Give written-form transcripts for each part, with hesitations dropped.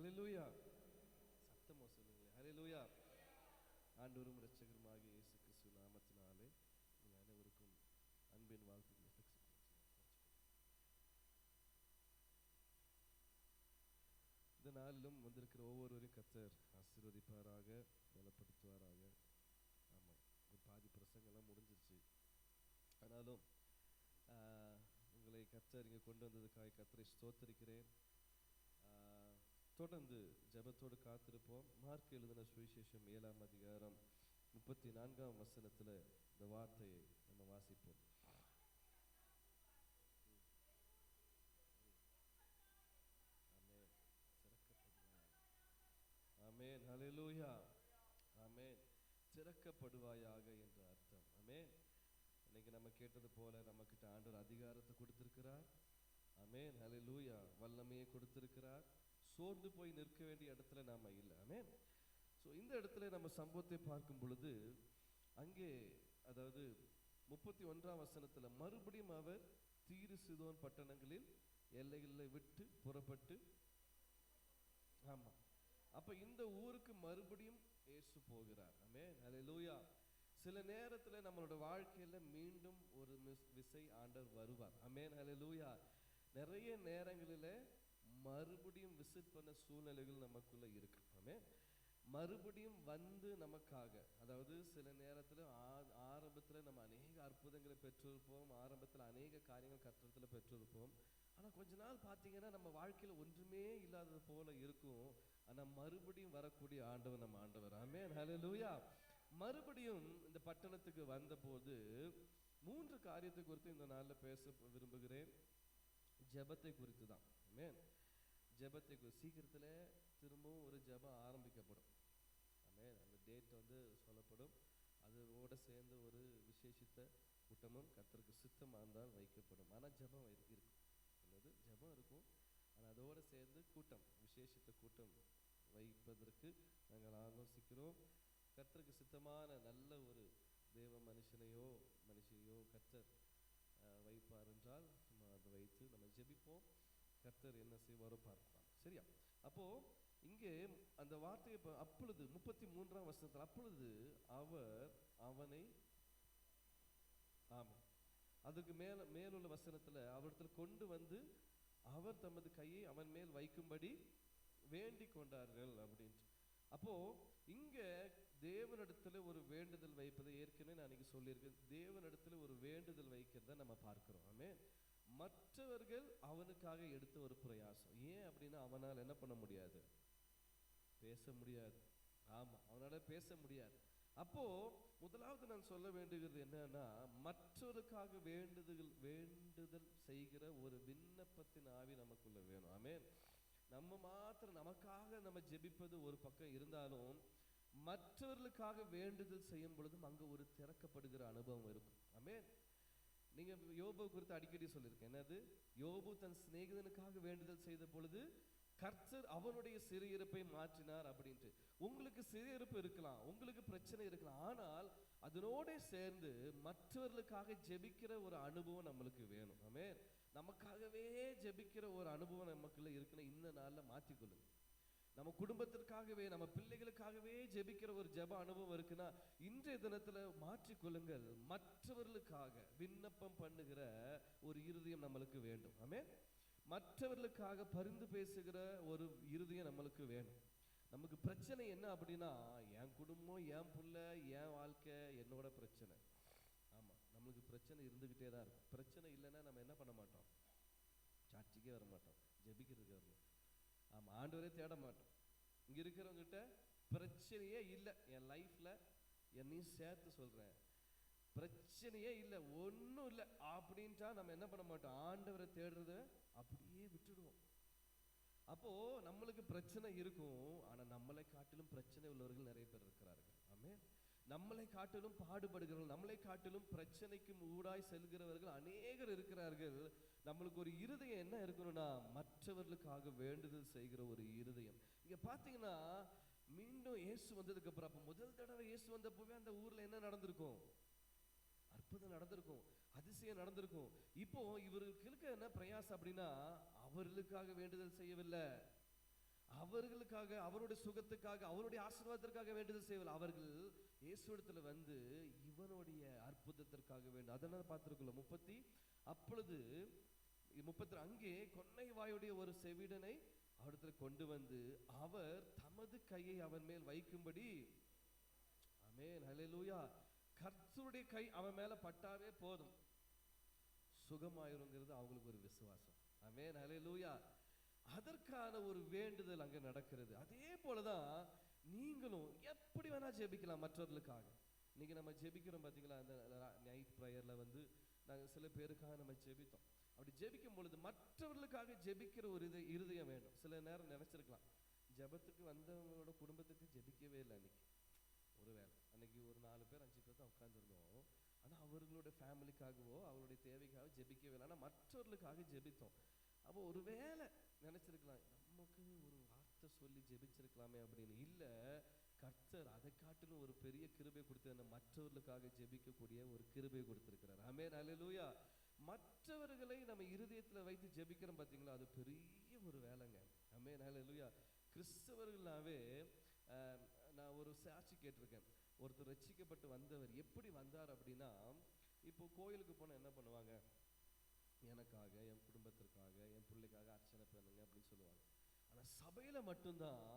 ஹல்லேலூயா. சத்தமா சொல்லுங்களேன். ஹல்லேலூயா. ஆண்டவரும் இரட்சகருமாகிய இயேசு கிறிஸ்து நாமத்தினாலே உங்கள் அனைவருக்கும் அன்பின் வாழ்த்துக்களை. இந்த நாளிலும் வந்திருக்கிற ஒவ்வொருவரையும் கர்த்தர் ஆசீர்வதிப்பாராக, பலப்படுத்துவாராக. ஆமாம், ஒரு பாதி பிரசங்கெல்லாம் முடிஞ்சிருச்சு. ஆனாலும் உங்களை கர்த்தர் இங்கே கொண்டு வந்ததுக்காக கர்த்தரை ஸ்தோத்தரிக்கிறேன். தொடர்ந்து ஜெபத்தோடு காத்திருப்போம். மார்க் எழுதின சுவிசேஷம் 7ஆம் அதிகாரம் 34ஆம் வசனத்தில் இந்த வார்த்தையை நம்ம வாசிப்போம். ஆமென். ஹல்லேலூயா. ஆமென். திறக்கப்படுவாயாக என்ற அர்த்தம். ஆமென். இன்னைக்கு நம்ம கேட்டது போல நம்மக்கிட்ட ஆண்டவர் அதிகாரத்தை கொடுத்திருக்கிறார். ஆமென். ஹல்லேலூயா. வல்லமையை கொடுத்திருக்கிறார். சோர்ந்து போய் நிற்க வேண்டிய இடத்துல நாம இல்லை. ஆமென். ஸோ இந்த இடத்துல நம்ம சம்பவத்தை பார்க்கும் பொழுது அங்கே, அதாவது 31ஆம் வசனத்தில், மறுபடியும் அவர் தீரு சீதோன் பட்டணங்களில் எல்லைகளை விட்டு புறப்பட்டு, ஆமா, அப்ப இந்த ஊருக்கு மறுபடியும் இயேசு போகிறார். ஆமென். ஹல்லேலூயா. சில நேரத்தில் நம்மளோட வாழ்க்கையில மீண்டும் ஒரு விசை ஆண்டவர் வருவார். ஆமென். ஹல்லேலூயா. நிறைய நேரங்களில் மறுபடியும் விசிட் பண்ண சூழ்நிலைகள் நமக்குள்ள இருக்கு. ஆமென். மறுபடியும் வந்து நமக்காக, அதாவது சில நேரத்தில் ஆரம்பத்தில் நம்ம அநேக அற்புதங்களை பெற்றிருப்போம், ஆரம்பத்தில் அநேக காரியங்கள் கர்த்தரிடத்தில் பெற்றிருப்போம். ஆனால் கொஞ்ச நாள் பார்த்தீங்கன்னா நம்ம வாழ்க்கையில் ஒன்றுமே இல்லாதது போல இருக்கும். ஆனால் மறுபடியும் வரக்கூடிய ஆண்டவர் நம்ம ஆண்டவர். ஆமென். ஹல்லேலூயா. மறுபடியும் இந்த பட்டணத்துக்கு வந்தபோது 3 காரியத்தை குறித்து இந்த நாளில் பேச விரும்புகிறேன். ஜெபத்தை குறித்து தான். ஆமென். ஜெபத்தை சீக்கிரத்தில் திரும்பவும் ஒரு ஜெபம் ஆரம்பிக்கப்படும். ஆமென். அந்த டேட் சொல்லப்படும். அதோடு சேர்ந்து ஒரு விசேஷித்த கூட்டமும் கர்த்தருக்கு சித்தமாக இருந்தால் வைக்கப்படும். ஆனால் ஜெபம் இருக்கும். என்னது? ஜெபம் இருக்கும். ஆனால் அதோடு சேர்ந்து கூட்டம், விசேஷித்த கூட்டம் வைப்பதற்கு நாங்கள் ஆலோசிக்கிறோம். கர்த்தருக்கு சித்தமான நல்ல ஒரு தேவ மனுஷனையோ கர்த்தர் வைப்பார் என்றால் நம்ம அதை வைத்து நம்ம ஜெபிப்போம். கர்த்தர் என்ன செய்வாரோ பார்க்கலாம். சரியா? அப்போ இங்கே அந்த வார்த்தையை, அப்பொழுது 33ஆம் வசனத்தில், அப்பொழுது அவர் அவனை, ஆமாம், அதுக்கு மேலுள்ள வசனத்தில், அவரிடத்தில் கொண்டு வந்து அவர் தமது கையை அவன் மேல் வைக்கும்படி வேண்டிக் கொண்டார்கள் அப்படின்ட்டு. அப்போ இங்க தேவனிடத்துல ஒரு வேண்டுதல் வைப்பதை ஏற்கனவே நான் இன்னைக்கு சொல்லியிருக்கேன். தேவனிடத்துல ஒரு வேண்டுதல் வைக்கிறத நம்ம பார்க்கிறோம். ஆமென். மற்றவர்கள் அவனுக்காக எடுத்த ஒரு பிரயாசம். ஏன் அப்படின்னா அவனால் என்ன பண்ண முடியாது? பேச முடியாது. ஆமா, அவனால பேச முடியாது. அப்போ முதலாவது நான் சொல்ல வேண்டுகிறது என்னன்னா, மற்றவருக்காக வேண்டுதல் செய்கிற ஒரு விண்ணப்பத்தின் ஆவி நமக்குள்ள வேணும். ஆமென். நம்ம மாத்திரம் நமக்காக நம்ம ஜெபிப்பது ஒரு பக்கம் இருந்தாலும், மற்றவர்களுக்காக வேண்டுதல் செய்யும் பொழுதும் அங்க ஒரு திறக்கப்படுகிற அனுபவம் இருக்கும். ஆமென். நீங்க யோபு குறித்து அடிக்கடி சொல்லியிருக்கேன். என்னது? யோபு தன் சிநேகிதனுக்காக வேண்டுதல் செய்த பொழுது கர்த்தர் அவனுடைய சிறையிருப்பை மாற்றினார் அப்படின்ட்டு. உங்களுக்கு சிறையிருப்பு இருக்கலாம், உங்களுக்கு பிரச்சனை இருக்கலாம், ஆனால் அதனோட சேர்ந்து மற்றவர்களுக்காக ஜெபிக்கிற ஒரு அனுபவம் நம்மளுக்கு வேணும். ஆமென். நமக்காகவே ஜெபிக்கிற ஒரு அனுபவம் நமக்குள்ள இருக்குன்னா இந்த நாள்ல மாற்றிக்கொள்ளுங்க. நம்ம குடும்பத்திற்காகவே, நம்ம பிள்ளைகளுக்காகவே ஜெபிக்கிற ஒரு ஜெப அனுபவம் இருக்குன்னா இன்றைய தினத்துல மாற்றிக்கொள்ளுங்கள். மற்றவர்களுக்காக விண்ணப்பம் பண்ணுகிற ஒரு இருதயம் நம்மளுக்கு வேண்டும். ஆமென். மற்றவர்களுக்காக பரிந்து பேசுகிற ஒரு இருதயம் நம்மளுக்கு வேணும். நமக்கு பிரச்சனை என்ன அப்படின்னா, என் குடும்பம், என் புள்ள, என் வாழ்க்கை, என்னோட பிரச்சனை. ஆமா, நம்மளுக்கு பிரச்சனை இருந்துகிட்டே தான் இருக்கும். பிரச்சனை இல்லைன்னா நம்ம என்ன பண்ண மாட்டோம்? சாட்சிக்கே வர மாட்டோம், ஜெபிக்கிறதுக்கு வரணும். ஆமா, ஆண்டவரே தேட மாட்டோம். இங்க இருக்கிறவங்கிட்ட பிரச்சனையே இல்லை என் லைஃப்ல, என்னையும் சேர்த்து சொல்றேன், பிரச்சனையே இல்லை, ஒன்றும் இல்லை அப்படின்ட்டா நம்ம என்ன பண்ண மாட்டோம்? ஆண்டவரை தேடுறத அப்படியே விட்டுடுவோம். அப்போ நம்மளுக்கு பிரச்சனை இருக்கும், ஆனா நம்மளை காட்டிலும் பிரச்சனை உள்ளவர்கள் நிறைய பேர் இருக்கிறார்கள். ஆமென். நம்மளை காட்டிலும் பாடுபடுகிறவர்கள், நம்மளை காட்டிலும் பிரச்சனைக்கு ஊடாய் செல்கிறவர்கள் அநேகர் இருக்கிறார்கள். நம்மளுக்கு ஒரு இருதயம் என்ன இருக்கணும்னா, மற்றவர்களுக்காக வேண்டுதல் செய்கிற ஒரு இருதயம். இங்க பாத்தீங்கன்னா, மீண்டும் இயேசு வந்ததுக்கு அப்புறம், அப்ப முதல் தடவை இயேசு வந்தப்பவே அந்த ஊர்ல என்ன நடந்திருக்கும்? அற்புதம் நடந்திருக்கும், அதிசயம் நடந்திருக்கும். இப்போ இவர்களுக்கு என்ன பிரயாசம் அப்படின்னா, அவர்களுக்காக வேண்டுதல் செய்யவில்லை, அவர்களுக்காக, அவருடைய சுகத்துக்காக, அவருடைய ஆசீர்வாதத்திற்காக வேண்டுதல் செய்யவில்லை. அவர்கள் இயேசுவிடத்துல வந்து இவனுடைய அற்புதத்திற்காக வேண்டும். அதனால பார்த்திருக்கோம் அப்பொழுது 30 அங்கே கொன்னை வாயுடைய ஒரு செவிடனை அவரிடத்துல கொண்டு வந்து அவர் தமது கையை அவன் மேல் வைக்கும்படி, ஆமென் ஹல்லேலூயா, கர்த்தருடைய கை அவன் மேல பட்டாவே போதும் சுகமாயிருங்கிறது அவங்களுக்கு ஒரு விசுவாசம். ஆமென் ஹல்லேலூயா. அதற்கான ஒரு வேண்டுதல் அங்க நடக்கிறது. அதே போலதான் நீங்களும் எப்படி வேணா ஜெபிக்கலாம் மற்றவர்களுக்காக. இன்னைக்கு நம்ம ஜெபிக்கிறோம் பாத்தீங்களா, அந்த நைட் ப்ரேயர்ல வந்து நாங்க சில பேருக்காக நம்ம ஜெபித்தோம். அப்படி ஜெபிக்கும் பொழுது மற்றவர்களுக்காக ஜெபிக்கிற ஒரு இருதயம் வேண்டும். சில நேரம் நினைச்சிருக்கலாம், ஜெபத்துக்கு வந்தவங்களோட குடும்பத்துக்கு ஜெபிக்கவே இல்லை அன்னைக்கு. ஒருவேளை அன்னைக்கு ஒரு 4 பேர் 5 பேர் தான் உட்கார்ந்துருந்தோம். ஆனா அவர்களோட ஃபேமிலிக்காகவோ அவருடைய தேவைக்காக ஜெபிக்கவே இல்லை. ஆனா மற்றவர்களுக்காக ஜெபித்தோம். அப்போ ஒருவேளை நினைச்சிருக்கலாம், நமக்கு ஒரு வார்த்தை சொல்லி ஜெபிச்சிருக்கலாமே அப்படின்னு. இல்ல, கர்த்தர் அதை காட்டிலும் ஒரு பெரிய கிருபை கொடுத்து மற்றவர்களுக்காக ஜெபிக்கக்கூடிய ஒரு கிருபை கொடுத்திருக்கிறார். ஆமென் ஹல்லேலூயா. மற்றவர்களை நம்ம இருதயத்துல வைத்து ஜெபிக்கிறோம் பாத்தீங்களா, அது பெரிய ஒரு வேலைங்க. ஆமென் ஹல்லேலூயா. கிறிஸ்தவர்களாவே நான் ஒரு சாட்சி கேட்டிருக்கேன். ஒருத்தர் ரட்சிக்கப்பட்டு வந்தவர் எப்படி வந்தார் அப்படின்னா, இப்போ கோயிலுக்கு போனா என்ன பண்ணுவாங்க, எனக்காக, என் குடும்பத்திற்காக, என் பிள்ளைக்காக அர்ச்சனை பண்ணுங்க அப்படின்னு சொல்லுவாங்க. ஆனா சபையில மட்டும்தான்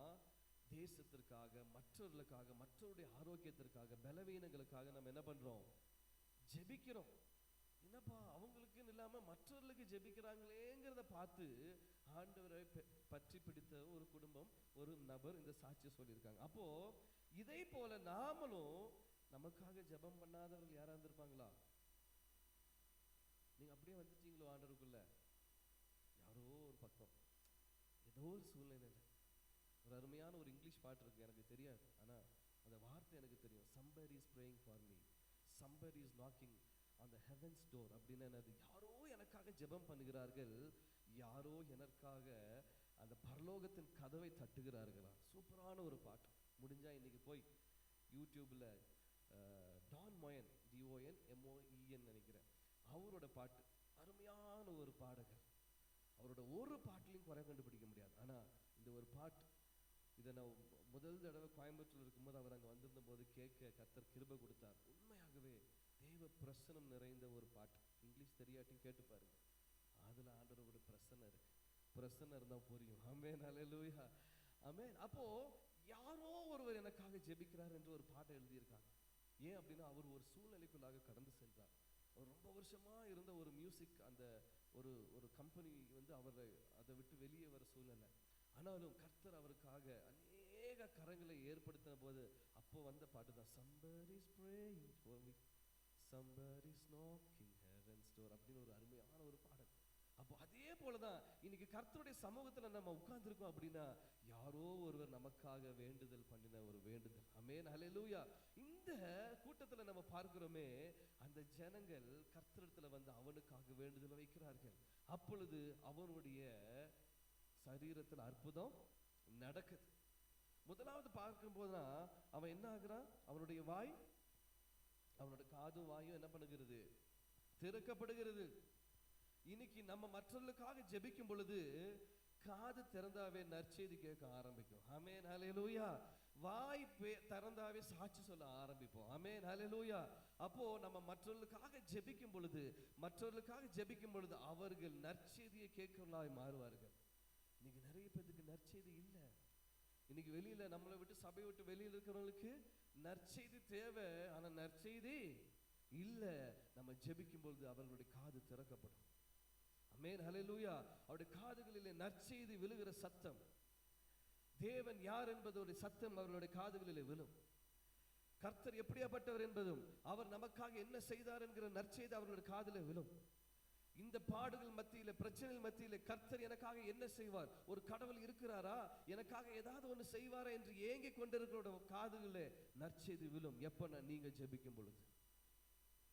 தேசத்திற்காக, மற்றவர்களுக்காக, மற்றவருடைய ஆரோக்கியத்திற்காக, பலவீனங்களுக்காக நம்ம என்ன பண்றோம், ஜெபிக்கிறோம். என்னப்பா அவங்களுக்குன்னு இல்லாம மற்றவர்களுக்கு ஜெபிக்கிறாங்களேங்கிறத பார்த்து ஆண்டவரை பற்றி பிடித்த ஒரு குடும்பம், ஒரு நபர் இந்த சாட்சியை சொல்லியிருக்காங்க. அப்போ இதே போல நாமளும் நமக்காக ஜெபம் பண்ணாதவர்கள் யாரா இருந்திருப்பாங்களா? நீங்க அப்படியே வந்துட்டீங்களோ ஆண்டவருக்குள்ள, யாரோ ஒரு பக்கம் ஏதோ ஒரு சூழ்நிலையில. ஒரு அருமையான ஒரு இங்கிலீஷ் பாட்டு இருக்கு, எனக்கு தெரியாது, ஆனா அந்த வார்த்தை எனக்கு தெரியும். somebody is praying for me, somebody is knocking on the heaven's door. அப்படின்னா என்னது? யாரோ எனக்காக ஜெபம் பண்ணுகிறார்கள், யாரோ எனக்காக அந்த பரலோகத்தின் கதவை தட்டுகிறார்களா. சூப்பரான ஒரு பாட்டு. முடிஞ்சா இன்னைக்கு போய் யூடியூப்ல டான் மோயன், DONMOEN நினைக்கிறேன், அவரோட பாட்டு, அருமையான ஒரு பாடகர். அவரோட ஒரு பாட்டிலையும் குறை கண்டுபிடிக்க முடியாது. ஆனா இந்த ஒரு பாட்டு, இதை நான் முதல் தடவை கோயம்புத்தூர்ல இருக்கும்போது அவர் அங்க வந்திருந்த போது கேட்க கர்த்தர் கிருபை கொடுத்தார். உண்மையாகவே தேவ பிரசனம் நிறைந்த ஒரு பாட்டு. இங்கிலீஷ் தெரியாட்டியும் கேட்டு பாருங்க, அதுல ஆண்டவரோட பிரசன்னம் இருக்கு. பிரசன்னம் இருந்தா புரியும். ஆமென் ஹல்லேலூயா. ஆமென். அப்போ யாரோ ஒருவர் எனக்காக ஜெபிக்கிறார் என்று ஒரு பாட்டை எழுதியிருக்காங்க. ஏன் அப்படின்னா, அவர் ஒரு சூழ்நிலைக்குள்ளாக கடந்து சென்றார். அவர் ரொம்ப வருஷமா இருந்த ஒரு மியூசிக், அந்த ஒரு கம்பெனி வந்து அவரை அதை விட்டு வெளியே வர சூழ்நிலை. ஆனாலும் கர்த்தர் அவருக்காக அநேக கரங்களை ஏற்படுத்தின போது அப்போ வந்த பாட்டு தான் somebody is praying for me, somebody is knocking heaven's door அப்படின்னு ஒரு அருமையான ஒரு பாடல். அப்போ அதே போலதான் இன்னைக்கு கர்த்தருடைய சமூகத்துல நம்ம உட்கார்ந்துருக்கோம் அப்படின்னா, யாரோ ஒருவர் நமக்காக வேண்டுதல் பண்ணின ஒரு வேண்டுதல். ஆமென் ஹல்லேலூயா. இந்த கூட்டத்துல நம்ம பார்க்கிறோமே, அந்த ஜனங்கள் கர்த்தரிடத்துல வந்து அவனுக்காக வேண்டுதல் வைக்கிறார்கள். அப்பொழுது அவனுடைய சரீரத்தில் அற்புதம் நடக்குது. முதலாவது பார்க்கும் போதுதான் அவன் என்ன ஆகுறான், அவனுடைய வாய், அவனுடைய காதும் வாயும் என்ன பண்ணுகிறது, திறக்கப்படுகிறது. இன்னைக்கு நம்ம மற்றவர்களுக்காக ஜெபிக்கும் பொழுது காது திறந்தாவே நற்செய்தி கேட்க ஆரம்பிக்கும். ஆமென் ஹல்லேலூயா. வாய் திறந்தாவே சாட்சி சொல்ல ஆரம்பிப்போம். ஆமென் ஹல்லேலூயா. அப்போ நம்ம மற்றவர்களுக்காக ஜெபிக்கும் பொழுது அவர்கள் நற்செய்தியை கேட்கிறவர்களாய் மாறுவார்கள். இன்னைக்கு நிறைய பேருக்கு நற்செய்தி இல்லை. இன்னைக்கு வெளியில நம்மளை விட்டு, சபையை விட்டு வெளியில இருக்கிறவங்களுக்கு நற்செய்தி தேவை, ஆனா நற்செய்தி இல்ல. நம்ம ஜெபிக்கும் பொழுது அவர்களுடைய காது திறக்கப்படும். ஆமென் ஹல்லேலூயா. அவருடைய காதுகளிலே நற்செய்தி விழுகிற சத்தம், தேவன் யார் என்பதோட சத்தம் அவர்களுடைய காதுகளிலே விழும். கர்த்தர் எப்படியாப்பட்டவர் என்பதும், அவர் நமக்காக என்ன செய்தார் என்கிற நற்செய்தி அவர்களுடைய காதிலே விழும். இந்த பாடுகள் மத்தியில, பிரச்சனைகள் மத்தியில கர்த்தர் எனக்காக என்ன செய்வார், ஒரு கடவுள் இருக்கிறாரா, எனக்காக ஏதாவது ஒன்று செய்வாரா என்று ஏங்கிக் கொண்டிருக்கிற காதுகளிலே நற்செய்தி விழும். எப்ப நீங்க ஜெபிக்கும் பொழுது.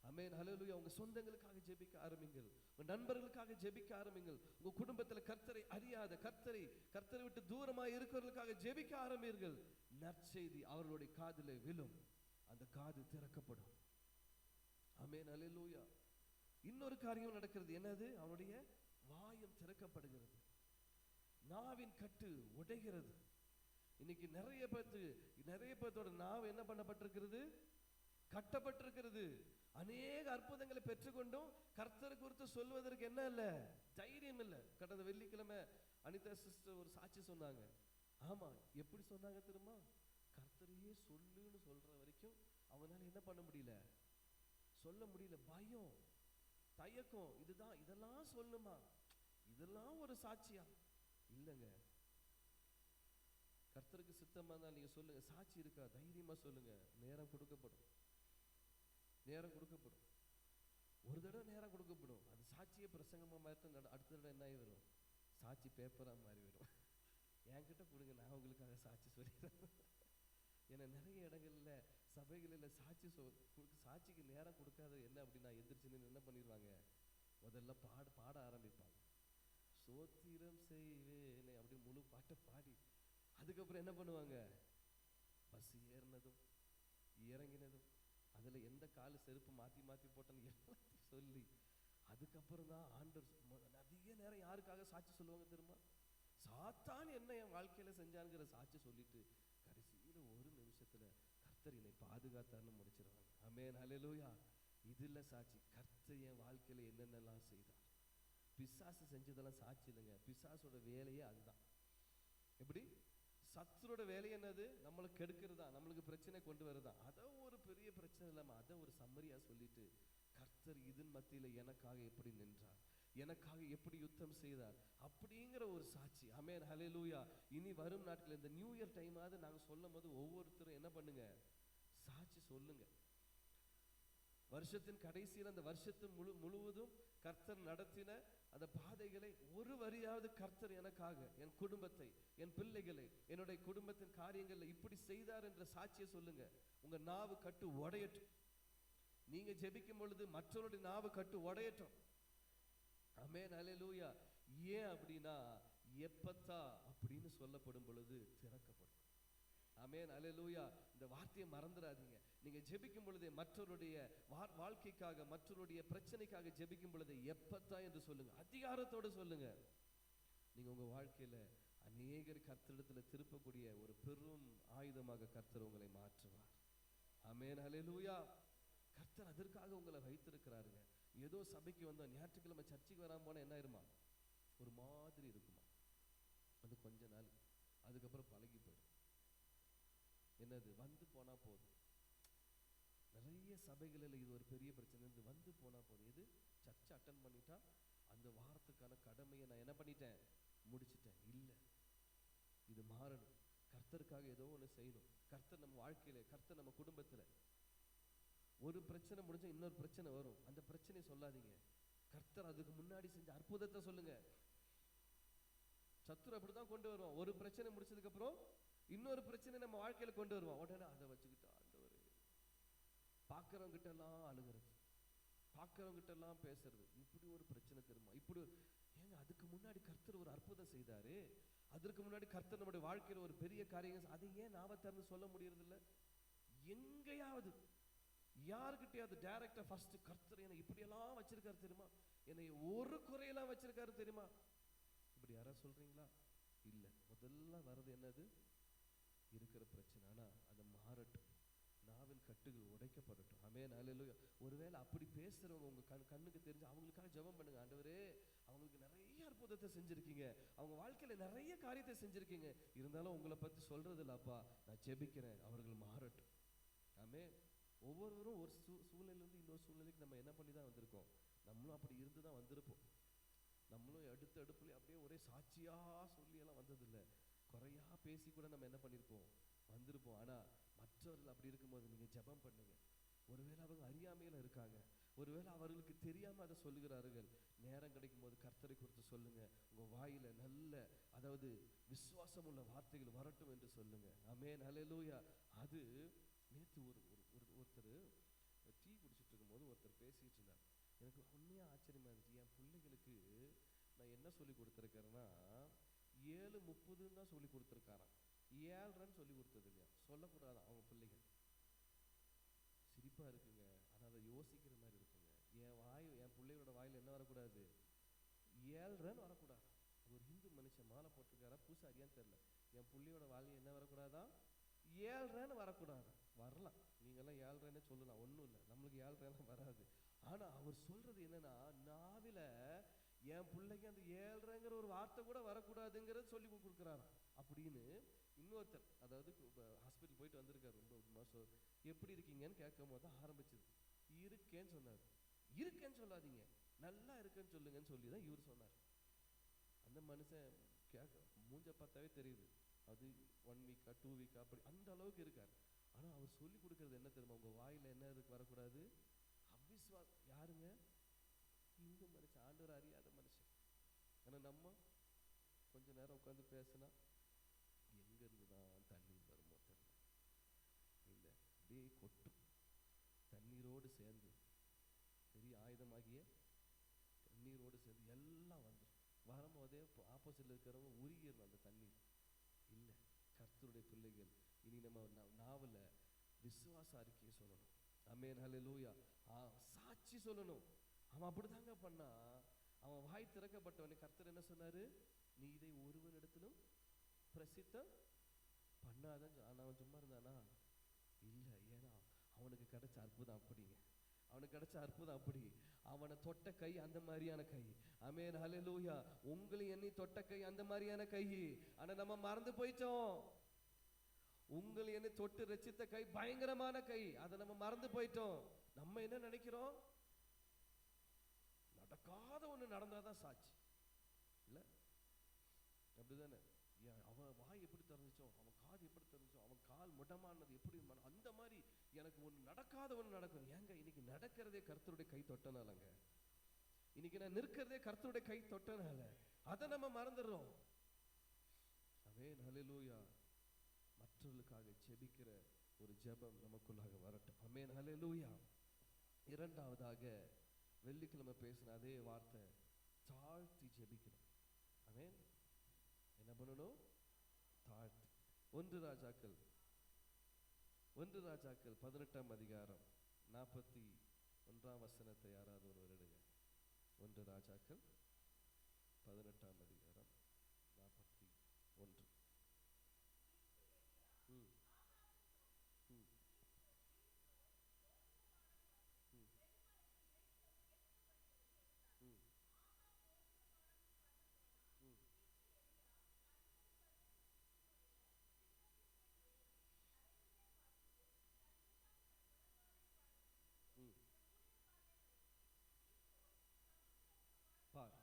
ஆமென் ஹல்லேலூயா. உங்க சொந்தங்களுக்காக ஜெபிக்க ஆரம்பிங்கள், உங்க நண்பர்களுக்காக ஜெபிக்க ஆரம்பிங்கள். உங்க குடும்பத்துல கர்த்தரை அறியாத, கர்த்தரை விட்டு தூரமாக இருக்கிறவர்களுக்காக ஜெபிக்க ஆரம்பிங்கள். நற்செய்தி அவர்களுடைய காதிலே விழும், அந்த காது திறக்கப்படும். ஆமென் ஹல்லேலூயா. இன்னொரு காரியம் நடக்கிறது. என்னது? அவனுடைய வாயும் திறக்கப்படுகிறது, நாவின் கட்டு உடைகிறது. இன்னைக்கு நிறைய பேர்த்தோட நாவு என்ன பண்ணப்பட்டிருக்கிறது? கட்டப்பட்டிருக்கிறது. அநேக அற்புதங்களை பெற்றுக்கொண்டும் கர்த்தரை குறித்து சொல்வதற்கு என்ன இல்ல? தைரியம் இல்ல. கடந்த வெள்ளிக்கிழமை அனிதா சிஸ்டர் ஒரு சாட்சி சொன்னாங்க. ஆமா, எப்படி சொன்னாங்க தெரியுமா? கர்த்தரையே சொல்லுன்னு சொல்ற வரைக்கும் அவனால என்ன பண்ண முடியல? சொல்ல முடியல. பயம், தயக்கம். இதெல்லாம் சொல்லுமா? இதெல்லாம் ஒரு சாட்சியா? இல்லங்க. கர்த்தருக்கு சித்தமா தான் நீங்க சொல்லுங்க. சாட்சி இருக்கா? தைரியமா சொல்லுங்க. நேரம் கொடுக்கப்படும். ஒரு தடவை நேரம் கொடுக்கப்படும். அது சாட்சியே பிரசங்கமா மாறிட்டு அடுத்த தடவை என்ன ஆகி வரும்? சாட்சி பேப்பரா மாறி வரும். என்கிட்ட கொடுங்க, நான் உங்களுக்காக சாட்சி சொல்லிடுறேன். ஏன்னா நிறைய இடங்கள்ல சபைகளில் சாட்சிக்கு நேரம் கொடுக்காத என்ன அப்படின்னா எந்திரிச்சுன்னு என்ன பண்ணிடுவாங்க? முதல்ல பாட ஆரம்பிப்பாங்க. சோத்திரம் செய்வேனே அப்படின்னு முழு பாட்டை பாடி அதுக்கப்புறம் என்ன பண்ணுவாங்க? பஸ் ஏறினதும் இறங்கினதும் அதுல எந்த காலு செருப்பு மாத்தி போட்டேன்னு எல்லாத்தையும் சொல்லி அதுக்கப்புறம் தான் ஆண்டவர் அதிக நேரம் யாருக்காக சாட்சி சொல்லுவாங்க தெரியுமா? சாத்தான் என்ன என் வாழ்க்கையில செஞ்சாங்கிற சாட்சி சொல்லிட்டு கடைசியில ஒரு நிமிஷத்துல கர்த்தர் என்னை பாதுகாத்தான்னு முடிச்சிருவாங்க. ஆமென், ஹல்லேலூயா. இதுல சாட்சி. கர்த்தர் என் வாழ்க்கையில என்னென்னலாம் செய்தார். பிசாசு செஞ்சதெல்லாம் சாட்சி இல்லைங்க. பிசாசோட வேலையே அதுதான். எப்படி? சத்துரோட வேலை என்னது? நம்மளை கெடுக்கிறதா, நம்மளுக்கு பிரச்சனை கொண்டு வரதா. அதை ஒரு பெரிய பிரச்சனை இல்லாம அதை ஒரு சம்மரியா சொல்லிட்டு கர்த்தர் இதன் மத்தியில எனக்காக எப்படி நின்றார், எனக்காக எப்படி யுத்தம் செய்தார் அப்படிங்கிற ஒரு சாட்சி. ஆமென், ஹல்லேலூயா. இனி வரும் நாட்கள் இந்த நியூ இயர் டைமாவது நாங்க சொல்லும் போது ஒவ்வொருத்தரும் என்ன பண்ணுங்க? சாட்சி சொல்லுங்க. வருஷத்தின் கடைசியில் அந்த வருஷத்தின் முழுவதும் கர்த்தர் நடத்தின அந்த பாதைகளை ஒரு வரியாவது கர்த்தர் எனக்காக, என் குடும்பத்தை, என் பிள்ளைகளை, என்னுடைய குடும்பத்தின் காரியங்களை இப்படி செய்தார் என்ற சாட்சியை சொல்லுங்க. உங்க நாவு கட்டு உடையட்டும். நீங்க ஜெபிக்கும் பொழுது மற்றவருடைய நாவு கட்டு உடையட்டும். ஆமென், ஹல்லேலூயா. ஏன் அப்படின்னா எப்பத்தா அப்படின்னு சொல்லப்படும் பொழுது திறக்கப்படும். ஆமென், ஹல்லேலூயா. இந்த வார்த்தையை மறந்துடாதீங்க. நீங்க ஜெபிக்கும் பொழுது மற்றவருடைய வாழ்க்கைக்காக, மற்றவருடைய பிரச்சனைக்காக ஜெபிக்கும் பொழுது எப்பத்தா என்று சொல்லுங்க. அதிகாரத்தோடு சொல்லுங்க. நீங்க உங்க வாழ்க்கையில அநேகர் கர்த்தரிடத்துல திருப்பக்கூடிய ஒரு பெரும் ஆயுதமாக கர்த்தர் உங்களை மாற்றுவார். ஆமென், ஹல்லேலூயா. கர்த்தர் அதற்காக உங்களை வைத்திருக்கிறாருங்க. ஏதோ சபைக்கு வந்தா ஞாயிற்றுக்கிழமை சர்ச்சைக்கு வராம போனா என்ன ஆயிருமா? ஒரு மாதிரி இருக்குமா. அது கொஞ்ச நாள், அதுக்கப்புறம் பழகி போயிடும். என்னது? வந்து போனா போதும். நிறைய சபைகளில் இது ஒரு பெரிய பிரச்சனை. வந்து போனா போதும். எது? சர்ச்சை அட்டன் பண்ணிட்டா அந்த வாரத்துக்கான கடமையை நான் என்ன பண்ணிட்டேன்? முடிச்சிட்டேன். இல்லை, இது மாறணும். கர்த்தருக்காக ஏதோ ஒன்று செய்யணும். கர்த்தர் நம்ம வாழ்க்கையில, கர்த்தர் நம்ம குடும்பத்துல ஒரு பிரச்சனை முடிஞ்சா இன்னொரு பிரச்சனை வரும். அந்த பிரச்சனையை சொல்லாதீங்க. கர்த்தர் அதுக்கு முன்னாடி செஞ்ச அற்புதத்தை சொல்லுங்க. சத்துரு அப்படிதான் கொண்டு வருவான். ஒரு பிரச்சனை முடிச்சதுக்கு அப்புறம் இன்னொரு பிரச்சனை நம்ம வாழ்க்கையில கொண்டு வருவான். உடனே அதை வச்சுக்கிட்டு ஆண்டவரே, பார்க்கறவங்க கிட்ட எல்லாம் அழுகிறது, பார்க்கறவங்க கிட்ட எல்லாம் பேசுறது. இப்படி ஒரு பிரச்சனை தெரியுமா? இப்படி ஏங்க, அதுக்கு முன்னாடி கர்த்தர் ஒரு அற்புதம் செய்தாரு. அதற்கு முன்னாடி கர்த்தர் நம்முடைய வாழ்க்கையில ஒரு பெரிய காரியம், அதை ஏன் நாம திறந்து சொல்ல முடியறது இல்லை? எங்கேயாவது யாருக்கிட்டையாவது டைரக்டா ஃபர்ஸ்ட் கர்த்தர் என்னை இப்படி எல்லாம் வச்சிருக்காரு தெரியுமா, என்னை ஒரு குறையெல்லாம் வச்சிருக்காரு தெரியுமா, இப்படி யாராவது சொல்றீங்களா? இல்ல. முதல்ல வர்றது என்னது? இருக்கிற பிரச்சனை. ஆனா அதை மாறட்டும். நாவின் கட்டுகள் உடைக்கப்படட்டும். ஆமென், ஹல்லேலூயா. ஒருவேளை அப்படி பேசுறவங்க உங்க கண்ணுக்கு தெரிஞ்சு அவங்களுக்காக ஜெபம் பண்ணுங்க. ஆண்டவரே, அவங்களுக்கு நிறைய அற்புதத்தை செஞ்சிருக்கீங்க, அவங்க வாழ்க்கையில நிறைய காரியத்தை செஞ்சிருக்கீங்க, இருந்தாலும் உங்களை பத்தி சொல்றது இல்லப்பா, நான் ஜெபிக்கிறேன், அவர்கள் மாறட்டும். ஆமென். ஒவ்வொருவரும் ஒரு சூழ்நிலையிலிருந்து இன்னொரு சூழ்நிலைக்கு நம்ம என்ன பண்ணி தான் வந்திருக்கோம். நம்மளும் அப்படி இருந்து தான் வந்திருப்போம். நம்மளும் அடுப்புல அப்படியே ஒரே சாட்சியா சொல்லி எல்லாம் வந்ததில்லை. குறையா பேசி கூட நம்ம என்ன பண்ணிருப்போம், வந்திருப்போம். ஆனா மற்றவர்கள் அப்படி இருக்கும்போது நீங்க ஜெபம் பண்ணுங்க. ஒருவேளை அவங்க அறியாமையில இருக்காங்க, ஒருவேளை அவர்களுக்கு தெரியாம அதை சொல்லுகிறார்கள். நேரம் கிடைக்கும் போது கர்த்தரை குறித்து சொல்லுங்க. உங்க வாயில நல்ல, அதாவது விசுவாசம் உள்ள வார்த்தைகள் வரட்டும் என்று சொல்லுங்க. ஆமென், ஹல்லேலூயா. அது நேற்று ஒருத்தர் டீ குடிச்சிட்டு இருக்கும்போது ஒருத்தர் பேசிட்டு இருந்தார். எனக்கு உண்மையா ஆச்சரியமா இருந்துச்சு. என் பிள்ளைகளுக்கு நான் என்ன சொல்லி கொடுத்துருக்கேன்னா 7:30 தான் சொல்லி கொடுத்துருக்காராம். 7:30 சொல்லி கொடுத்தது இல்லையா, சொல்லக்கூடாது அவங்க பிள்ளைகள். சிரிப்பா இருக்குங்க, ஆனா அதை யோசிக்கிற மாதிரி இருக்குங்க. என் பிள்ளைகளோட வாயில என்ன வரக்கூடாது? 7:30 வரக்கூடாது. அது ஒரு ஹிந்து மனுஷன் மாலை போட்டிருக்காரா, பூசாரியான்னு தெரியல, என் புள்ளியோட வாழ்க்கை என்ன வரக்கூடாதான், 7:30 வரக்கூடாது. வரலாம், நீங்கெல்லாம் 7:30 சொல்லலாம், ஒன்றும் இல்லை, நம்மளுக்கு 7:30 வராது. ஆனா அவர் சொல்றது என்னன்னா, நாவில என் பிள்ளைக்கு அந்த 7:30 ஒரு வார்த்தை கூட வரக்கூடாதுங்கிறத சொல்லி கொடுக்குறாராம். அப்படின்னு இன்னொருத்தர், அதாவது ஹாஸ்பிட்டல் போயிட்டு வந்திருக்காரு, ரொம்ப மாசம், எப்படி இருக்கீங்கன்னு கேட்கும் போது தான் ஆரம்பிச்சது. இருக்கேன்னு சொன்னார். இருக்கேன்னு சொல்லாதீங்க, நல்லா இருக்கேன்னு சொல்லுங்கன்னு சொல்லி தான் இவர் சொன்னார். அந்த மனுஷன் கேட்க மூஞ்ச பார்த்தாவே தெரியுது, அது 1 வீக்கா 2 வீக்கா அப்படி அந்த அளவுக்கு இருக்கார். ஆனா அவர் சொல்லி கொடுக்கறது என்ன தெரியுமா, உங்க வாயில என்ன இருக்கு வரக்கூடாது, அவிஸ்வாசம். யாருங்க? இந்த மனுஷன், ஆண்டவர் அறியாத மனுஷன். ஆனா நம்ம கொஞ்ச நேரம் உட்காந்து பேசினா எங்க இருந்துதான் தண்ணீர் வருமோ தெரியல, இந்த அப்படியே கொட்டும், தண்ணீரோடு சேர்ந்து பெரிய ஆயுதமாகிய தண்ணீரோடு சேர்ந்து எல்லாம் வந்துடும். வரும்போதே ஆப்போசிட்ல இருக்கிறவங்க உருகிடணும் அந்த தண்ணீர். இல்லை, கர்த்தருடைய பிள்ளைகள் இனி நம்ம நாவல விசுவாச அறிக்கையை சொல்லணும். ஆமென், ஹல்லேலூயா. சாட்சி சொல்லணும். அவன் அப்படிதாங்க பண்ணா. அவன் வாய் திறக்கப்பட்டவனே கர்த்தர் என்ன சொன்னாரு, நீ இதை ஒருவனிடத்திலும் பிரசித்தம் பண்ணாதான். ஆனா அவன் சும்மா இருந்தானா? இல்லை. ஏன்னா அவனுக்கு கிடைச்ச அற்புதம் அப்படிங்க, அவனுக்கு கிடைச்ச அற்புதம் அப்படி. அவனை தொட்ட கை அந்த மாதிரியான கை. ஆமென், ஹல்லேலூயா. உங்களை எண்ணி தொட்ட கை அந்த மாதிரியான கை. ஆனா நம்ம மறந்து போயிட்டோம். உங்களை என்னை தொட்டு ரட்சித்த கை பயங்கரமான கை, அதை நம்ம மறந்து போயிட்டோம். நம்ம என்ன நினைக்கிறோம், நடக்காத ஒண்ணு நடந்தாதான் சாட்சி. இல்ல அப்படிதானே? அவன் வாய் எப்படி திறந்துச்சோ, அவன் காது எப்படி திறந்துச்சோ, அவன் கால் முடமானது எப்படி, அந்த மாதிரி எனக்கு ஒண்ணு நடக்காத ஒண்ணு நடக்கும். ஏங்க, இன்னைக்கு நடக்கிறதே கர்த்தருடைய கை தொட்டனாலங்க. இன்னைக்கு நான் நிற்கிறதே கர்த்தருடைய கை தொட்டனால. அதை நம்ம மறந்துடுறோம். ஆமென், ஹல்லேலூயா. மற்றவர்களுக்காக ஜெபிக்கிற ஒரு ஜெபம் நமக்குள்ளாக வரட்டும். ஆமென், ஹல்லேலூயா. இரண்டாவதாக வெள்ளிக்கிழமை பேசின அதே வார்த்தை, தாழ்த்தி ஜெபிக்கணும். ஆமென். என்ன பண்ணணும்? தாழ்த்தி. 1 ராஜாக்கள் 18ஆம் அதிகாரம் 41ஆம் வசனத்தை யாராவது ஒருவர் எடுங்க. 1 ராஜாக்கள் 18ஆம் அதிகாரம் 41.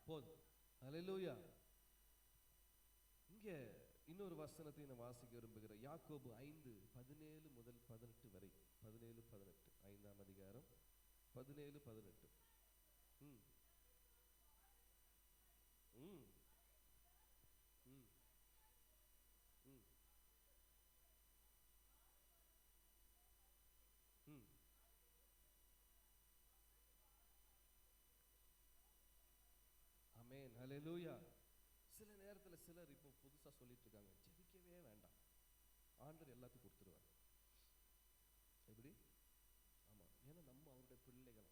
போதும். ஹல்லேலூயா. இங்க இன்னொரு வசனத்தை நான் வாசிக்க விரும்புகிறேன். யாக்கோபு 5:17 முதல் 18 வரை. 17-18, 5ஆம் அதிகாரம் 17-18. ம் ம் ம் ம் ம் ஆமென், ஹல்லேலூயா. சில நேரத்துல சிலர் இப்போ புதுசா சொல்லிட்டு இருக்காங்க, ஜெபிக்கவே வேண்டாம், ஆண்டவர் எல்லாத்தையும் கொடுத்துருவார். எப்படி? ஆமா, ஏன்னா நம்ம அவருடைய பிள்ளைகள்,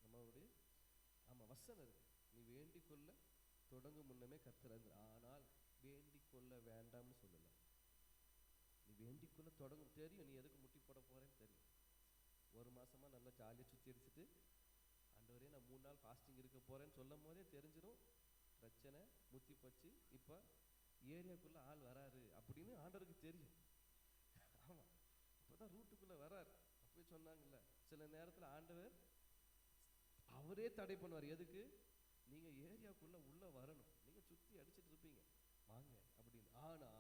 நம்ம அவருடைய, ஆமா வசனம் இருக்கு, நீ வேண்டிக் கொள்ள தொடங்கும் முன்னமே கர்த்தர். ஆனால் வேண்டிக் கொள்ள வேண்டாம்னு சொல்லல. நீ வேண்டிக் கொள்ள தொடங்கும், தெரியும் நீ எதுக்கு முட்டி போட போறேன்னு தெரியும். 1 மாசமா நல்லா ஜாலியா சுத்தி அடிச்சுட்டு, ஆண்டவரே நான் 3 நாள் ஃபாஸ்டிங் இருக்க போறேன்னு சொல்லும் போதே தெரிஞ்சிடும் பிரச்சனை முத்தி போச்சு, இப்ப ஏரியாக்குள்ள ஆள் வராரு அப்படின்னு ஆண்டவருக்கு தெரியும். ஆமா, இப்பதான் ரூட்டுக்குள்ள வராரு. அப்பவே சொன்னாங்கல்ல, சில நேரத்துல ஆண்டவர் அவரே தடை பண்ணுவார். எதுக்கு? நீங்க ஏரியாக்குள்ள உள்ள வரணும், நீங்க சுத்தி அடிச்சுட்டு இருப்பீங்க, வாங்க அப்படின்னு. ஆனா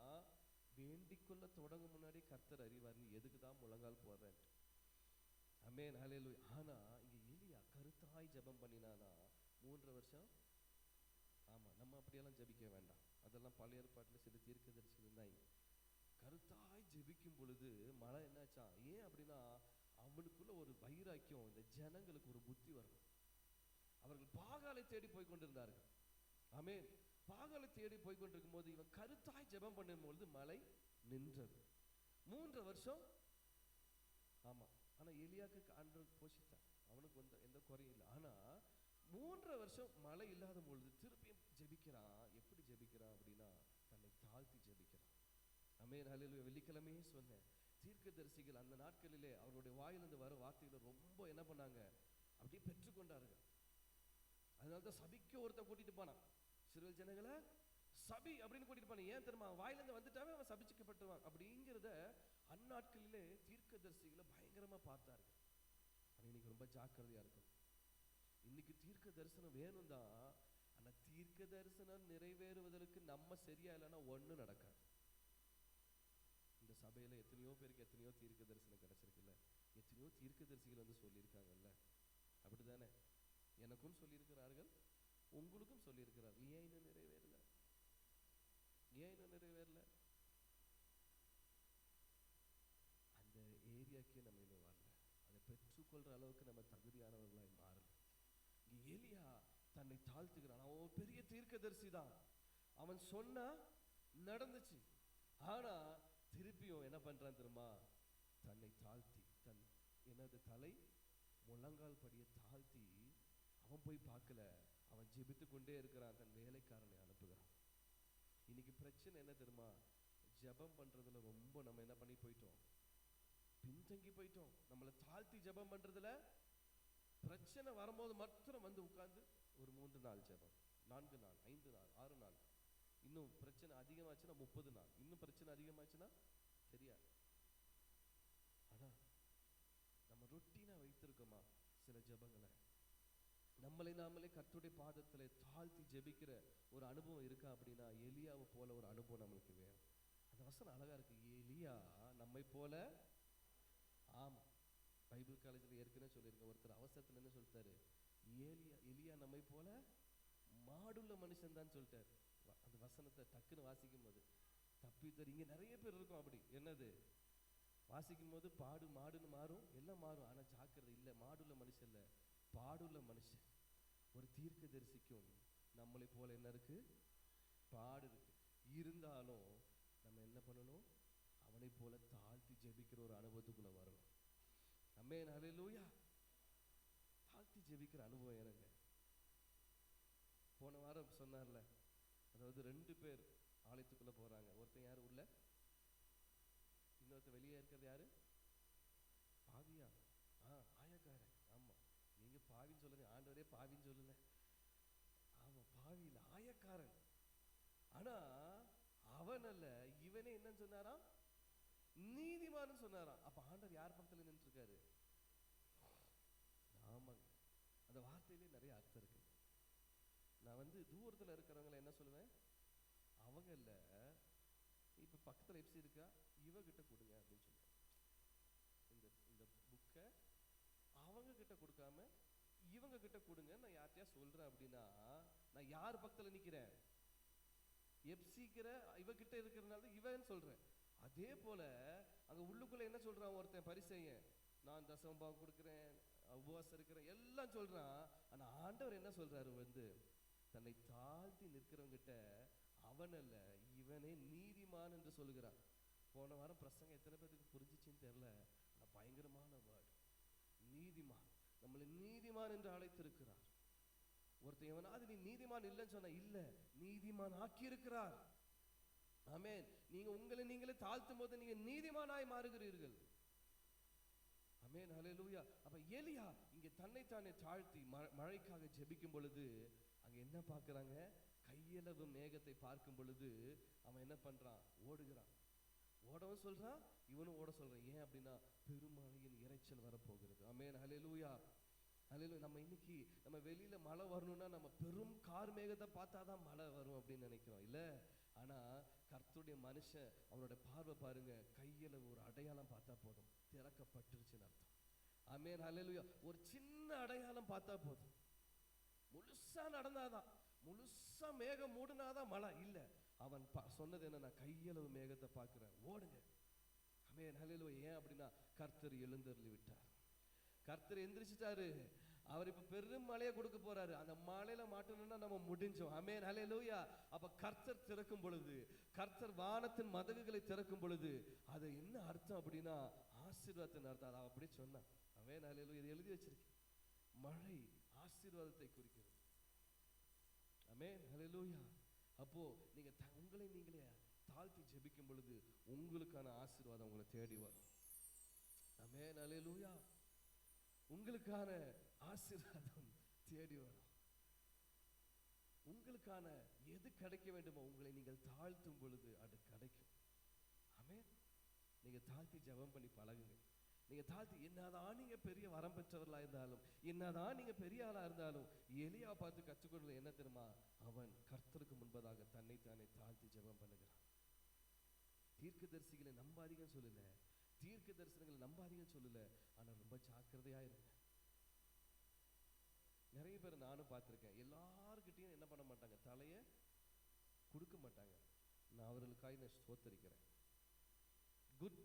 வேண்டிக்குள்ள தொடங்கும் முன்னாடி கர்த்தர் அறிவார் நீ எதுக்கு தான் முழங்கால் போடுறேன். ஆமென், ஹல்லேலூயா. ஆனா இங்க எலியா கருத்தாய் ஜெபம் பண்ணினானா 3 வருஷம். ஆமா, நம்ம அப்படியெல்லாம் ஜெபிக்க வேண்டாம். அதெல்லாம் பழைய ஏற்பாட்டுல சில தீர்க்கதரிசிகள் இருந்தாங்க. கருத்தாய் ஜெபிக்கும் பொழுது மழை என்னாச்சா? ஏன் அப்படின்னா அவனுக்குள்ள ஒரு வைராக்கியம், இந்த ஜனங்களுக்கு ஒரு புத்தி வரணும். அவர்கள் பாகாலை தேடி போய் கொண்டிருந்தார்கள். ஆமென். பாகாலை தேடி போய் கொண்டிருக்கும் போது இவன் கருத்தாய் ஜெபம் பண்ணும் பொழுது மழை நின்றது. 3 வருஷம். ஆமா, ஆனா எலியாக்கு ஆண்டவர் போஷித்தார், அவனுக்கு எந்த குறையும் இல்லை. ஆனா 3 வருஷம் மழை இல்லாத பொழுது திருப்பியும் ஜெபிக்கிறான். எப்படி ஜெபிக்கிறான் அப்படின்னா, தன்னை தாழ்த்தி ஆமென், ஹல்லேலூயா. வெள்ளிக்கிழமையே சொன்னேன், தீர்க்கதரிசிகள் அந்த நாட்களிலே அவருடைய வாயிலிருந்து வர வார்த்தைகளை ரொம்ப என்ன பண்ணாங்க, அப்படியே பெற்றுக்கொண்டார்கள். அதனால தான் சபிக்க ஒருத்தன் கூட்டிட்டு போனான் இஸ்ரவேல் ஜனங்களை, சபி அப்படின்னு கூட்டிட்டு போனான். ஏன் தெரியுமா? வாயிலிருந்து வந்துட்டாவே அவன் சபிச்சுக்கப்பட்டுவான் அப்படிங்கிறத அந்நாட்களிலே தீர்க்கதரிசிகளை பயங்கரமா பார்த்தார்கள். ஆனா இன்னைக்கு ரொம்ப ஜாக்கிரதையா இருக்கும். இன்னைக்கு தீர்க்க தரிசனம் வேணும் தான், ஆனா தீர்க்க தரிசனம் நிறைவேறுவதற்கு நம்ம சரியா இல்லைன்னா ஒண்ணும் நடக்காது. இந்த சபையில எத்தனையோ பேருக்கு எத்தனையோ தீர்க்க தரிசனம் கிடைச்சிருக்குல்ல, எத்தனையோ தீர்க்கதரிசிகள் வந்து சொல்லியிருக்காங்கல்ல, அப்படித்தானே? எனக்கும் சொல்லியிருக்கிறார்கள், உங்களுக்கும் சொல்லியிருக்கிறார்கள். ஏன் இன்னும் நிறைவேறல? ஏன் இன்னும் நிறைவேறல? அந்த ஏரியாக்கே நம்ம இன்னும் வரல. அதை பெற்றுக்கொள்ற அளவுக்கு நம்ம தகுதியானவர்களாய் மாறல. இங்க எலியா தன்னை தாழ்த்துகிறான். அவன் ஒரு பெரிய தீர்க்கதரிசி தான், அவன் சொன்னா நடந்துச்சு. ஆனா திருப்பியும் என்ன பண்றான் தெரியுமா? தன்னை தாழ்த்தி, தன் எனது தலை முழங்கால் படிய தாழ்த்தி அவன் போய் பார்க்கல, அவன் ஜெபித்து கொண்டே இருக்கிறான், தன் வேலைக்காரனை அனுப்புகிறான். இன்னைக்கு பிரச்சனை என்ன தெரியுமா? ஜெபம் பண்றதுல ரொம்ப நம்ம என்ன பண்ணி போயிட்டோம், பின்தங்கி போயிட்டோம். நம்மளை தாழ்த்தி ஜெபம் பண்றதுல பிரச்சனை வரும்போது மாத்திரம் வந்து உட்கார்ந்து ஒரு 3 நாள் ஜெபம், 4 நாள், 5 நாள், 6 நாள், இன்னும் பிரச்சனை அதிகமாச்சுன்னா 30 நாள், இன்னும் பிரச்சனை அதிகமாச்சுன்னா தெரியாது. ஆனா நம்ம ரொட்டீனா வைத்திருக்கோமா சில ஜெபங்களை? நம்மளை நாமளே கர்த்தருடைய பாதத்துல தாழ்த்தி ஜெபிக்கிற ஒரு அனுபவம் இருக்கா அப்படின்னா, எலியாவை போல ஒரு அனுபவம் நம்மளுக்கு வேணும். அந்த வசனம் அழகா இருக்கு, எலியா நம்மை போல. ஆமா, பைபிள் காலேஜ்ல ஏற்கனவே சொல்லியிருக்கேன், ஒருத்தர் அவசரத்துல என்ன சொல்லிட்டாரு, எலியா நம்மை போல மாடுள்ள மனுஷன் தான் சொல்லிட்டாரு. அந்த வசனத்தை டக்குன்னு வாசிக்கும் போது தப்பித்தர், இங்க நிறைய பேர் இருக்கும் அப்படி. என்னது வாசிக்கும் போது மாடுன்னு மாறும், எல்லாம் மாறும். ஆனா ஜாக்கிரதை இல்லை, மாடுள்ள மனுஷன் இல்ல, பாடுள்ள மனுஷன். ஒரு தீர்க்கதரிசிக்கும் நம்மளை போல என்ன இருக்கு, பாடு இருக்கு. இருந்தாலும் நம்ம என்ன பண்ணணும், அவனை போல தாழ்த்தி ஜெபிக்கிற ஒரு அனுபவத்துக்குள்ள வரணும். ஆமென், ஹல்லேலூயா. தாழ்த்தி ஜெபிக்கிற அனுபவம் எனக்கு போன வாரம் சொன்னார்ல, அதாவது 2 பேர் ஆலயத்துக்குள்ள போறாங்க. ஒருத்தன் யாரு உள்ள, இன்னொருத்தர் வெளியே இருக்கிறது யாரு? பாவியா? ஆயக்காரன். ஆமா, நீங்க பாவின்னு சொல்லுங்க, ஆண்டவரே பாவின்னு சொல்லல. ஆமா, பாவி இல்ல, ஆயக்காரன். ஆனா அவன் அல்ல, இவனே என்னன்னு சொன்னாராம், நீதிமான்னு சொன்னாராம். அப்ப ஆண்டவர் யார் பக்கத்துல நின்று இருக்காரு? ஆமாங்க, அந்த வார்த்தையிலே நிறைய அர்த்தம் இருக்கு. நான் வந்து தூரத்துல இருக்கிறவங்களை என்ன சொல்லுவேன், அவங்க இல்ல, இப்ப பக்கத்துல எப்சி இருக்கா, இவகிட்ட கொடுங்க அப்படின்னு சொல்லுவேன். இந்த புக்கை அவங்க கிட்ட கொடுக்காம இவங்க கிட்ட கொடுங்க நான் யார்கிட்டயா சொல்றேன் அப்படின்னா, நான் யார் பக்கத்துல நிக்கிறேன்? எப்சிக்கிற இவகிட்ட இருக்கிறதுனால இவன் சொல்றேன். அதே போல அங்க உள்ளுக்குள்ள என்ன சொல்றான் ஒருத்தன் பரிசேயன், நான் தசமபாகம் கொடுக்கிறேன், உபவாசம் இருக்கிறேன், எல்லாம் சொல்றான். ஆனா ஆண்டவர் என்ன சொல்றாரு, வந்து தன்னை தாழ்த்தி நிற்கிறவங்கிட்ட அவன் அல்ல, இவனே நீதிமான் என்று சொல்லுகிறான். போன வாரம் பிரசங்கம் எத்தனை பேருக்கு புரிஞ்சிச்சுன்னு தெரியல, ஆனா பயங்கரமான வேர்ட், நீதிமான். நம்மளை நீதிமான் என்று அழைத்திருக்கிறார். ஒருத்தன் எவனாவது நீ நீதிமான் இல்லைன்னு சொன்ன, இல்ல, நீதிமான் ஆக்கி இருக்கிறார். ஆமென். நீங்க உங்களை நீங்களே தாழ்த்தும் போது நீங்க நீதிமானாய் மாறுகிறீர்கள். ஆமென், ஹல்லேலூயா. அப்ப எலியா இங்க தன்னைத்தானே தாழ்த்தி மழைக்காக ஜெபிக்கும் பொழுது அங்க என்ன பார்க்கறாங்க, கையளவு மேகத்தை பார்க்கும் பொழுது அவன் என்ன பண்றான், ஓடுகிறான். ஓடவும் சொல்றான், இவனும் ஓட சொல்றான். ஏன் அப்படின்னா பெருமழையின் இறைச்சல் வரப்போகிறது. ஆமென், ஹல்லேலூயா, ஹல்லேலூயா. நம்ம இன்னைக்கு நம்ம வெளியில மழை வரணும்னா நம்ம பெரும் கார் மேகத்தை பார்த்தாதான் மழை வரும் அப்படின்னு நினைக்கிறோம், இல்ல? ஆனா கர்த்தருடைய மனுஷன் அவனோட பார்வை பாருங்க, கையளவு ஒரு அடையாளம் பார்த்தா போதும், திறக்கப்பட்டுருச்சுன்னு அர்த்தம். ஆமென், ஹல்லேலூயா. ஒரு சின்ன அடையாளம் பார்த்தா போதும், முழுசா நடந்தாதான், முழுசா மேகம் மூடுனாதான் மழை இல்ல. அவன் சொன்னது என்ன, நான் கையளவு மேகத்தை பார்க்கிறேன், ஓடுங்க. ஆமென், ஹல்லேலூயா. ஏன் அப்படின்னா கர்த்தர் எழுந்தருளி விட்டார், கர்த்தர் எந்திரிச்சிட்டாரு. அவர் இப்ப பெரும் மழையை கொடுக்க போறாரு. அந்த மழையில மாட்டணும்னா நம்ம முடிஞ்சோம். ஆமென், ஹல்லேலூயா. அப்ப கர்த்தர் திறக்கும் பொழுது, கர்த்தர் வானத்தின் மதகுகளை திறக்கும் பொழுது அது என்ன அர்த்தம் அப்படின்னா ஆசீர்வாதத்தின் அர்த்தம். அதை அப்படியே சொன்னான். ஆமென், ஹல்லேலூயா. இது எழுதி வச்சிருக்கேன், மழை ஆசீர்வாதத்தை குறிக்கிறது. ஆமென், ஹல்லேலூயா. அப்போ நீங்க உங்களை நீங்களே தாழ்த்தி ஜெபிக்கும் பொழுது உங்களுக்கான ஆசீர்வாதம் உங்களை தேடி வரும். ஆமென், அல்லேலூயா. உங்களுக்கான ஆசீர்வாதம் தேடி வரும். உங்களுக்கான எது கிடைக்க வேண்டுமோ உங்களை நீங்கள் தாழ்த்தும் பொழுது அது கிடைக்கும். ஆமென். நீங்க தாழ்த்தி ஜெபம் பண்ணி பழகுங்க. நீங்க தாழ்த்தி, என்னதான் நீங்க பெரிய வரம் பெற்றவர்களா இருந்தாலும், என்னதான் நீங்க பெரிய ஆளா இருந்தாலும், எலியா பார்த்து கற்றுக்கொள்வது என்ன தெரியுமா? அவன் கர்த்தருக்கு முன்பதாக தன்னைத்தானே தாழ்த்தி ஜெபம் பண்ணுகிறான். தீர்க்கதரிசிகளை நம்பாதீங்கன்னு சொல்லல, தீர்க்க தரிசனங்களை நம்பாதீங்கன்னு சொல்லல, ஆனா ரொம்ப ஜாக்கிரதையா இருங்க. நிறைய பேர் நானும் பார்த்திருக்கேன், எல்லார்கிட்டையும் என்ன பண்ண மாட்டாங்க, தலைய கொடுக்க மாட்டாங்க. நான் அவர்களுக்காக நான் ஸ்தோத்தரிக்கிறேன். குட்,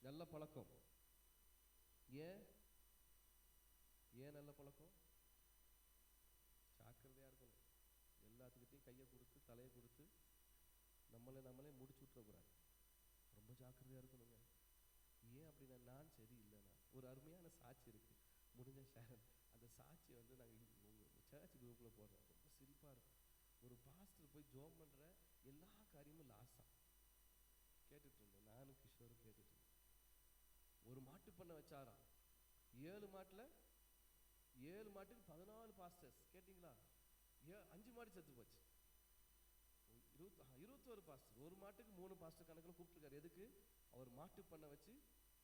நல்ல பழக்கம். ஏன் நல்ல பழக்கம்? ஜாக்கிரதையா இருக்கணும். எல்லாத்துக்கிட்டையும் கையை கொடுத்து தலையை கொடுத்து நம்மளே முடிச்சு விட்டுறக்கூடாது. ரொம்ப ஜாக்கிரதையா இருக்கணுங்க. ஏன் அப்படின்னா, நான் சரி இல்லைன்னா ஒரு அருமையான சாட்சி இருக்கு, முடிஞ்ச ஷேர். அந்த சாட்சி வந்து நாங்கள் உங்கள் சர்ச் குரூப்பில் போடுறோம். ரொம்ப சிரிப்பாக இருக்கும். ஒரு பாஸ்டர் போய் ஜோம் பண்ணுற எல்லா காரியமும் லாஸா கேட்டுட்டு இருந்தேன். நானும் கிஷோரும் கேட்டுட்டு இருந்தேன். ஒரு மாட்டு பண்ண வச்சாராம். 7 மாட்டுக்கு 14 பாஸ்டர்ஸ். கேட்டிங்களா? 5 மாடு செத்து போச்சு. 21 பாஸ்டர், ஒரு மாட்டுக்கு 3 பாஸ்டர் கணக்கில் கூப்பிட்டுருக்காரு. எதுக்கு? அவர் மாட்டு பண்ண வச்சு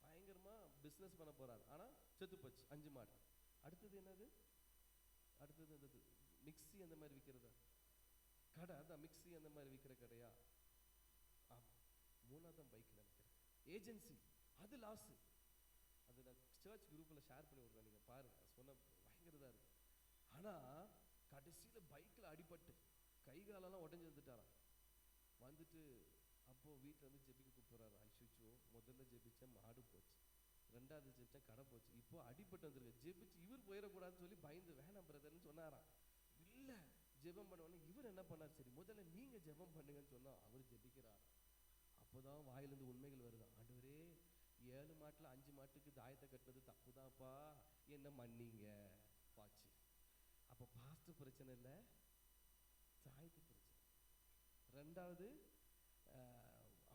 பயங்கரமா பிஸ்னஸ் பண்ண போறாரு. ஆனா செத்து போச்சு 5 மாடு. அடுத்தது என்னது? அடுத்தது என்னது? மிக்ஸி அந்த மாதிரி விற்கிறதா கடை? அதான் மிக்ஸி அந்த மாதிரி விற்கிற கடையா? ஆமா. 3ஆவது பைக்ல நினைக்கிறேன். ஏஜென்சி, அது லாஸ். அது நான் சர்ச் குரூப்ல ஷேர் பண்ணி விடுறேன், நீங்க பாருங்க. சொன்ன பயங்கரதா இருக்கு. ஆனா கடைசியில பைக்ல அடிபட்டு கை காலெல்லாம் உடஞ்சி வந்துட்டாராம். வந்துட்டு அப்போ வீட்டுல இருந்து ஜெபிக்க கூப்பிடுறாரு. ஐஷோ, முதல்ல ஜெபிச்சேன் மாடு போச்சு, 2வது ஜெபிச்சேன் கடை போச்சு, இப்போ அடிபட்டு வந்துருக்கு. ஜெபிச்சு இவர் போயிடக்கூடாதுன்னு சொல்லி பயந்து வேணாம் பிரதர்ன்னு சொன்னாராம். இல்ல ஜெபம் பண்ணுவோன்னு இவர் என்ன பண்ணார், சரி முதல்ல நீங்க ஜெபம் பண்ணுங்கன்னு சொன்னா அவர் ஜெபிக்கிறார். அப்போதான் வாயிலிருந்து உண்மைகள் வருதான். ஆண்டவரே, 7 மாட்டுல 5 மாட்டுக்கு தாயத்தை கட்டினது தப்புதான்ப்பா, என்ன மன்னிங்க பாச்சு. அப்போ பாஸ்டர் பிரச்சனை இல்லை, தாயத்து பிரச்சனை. 2வது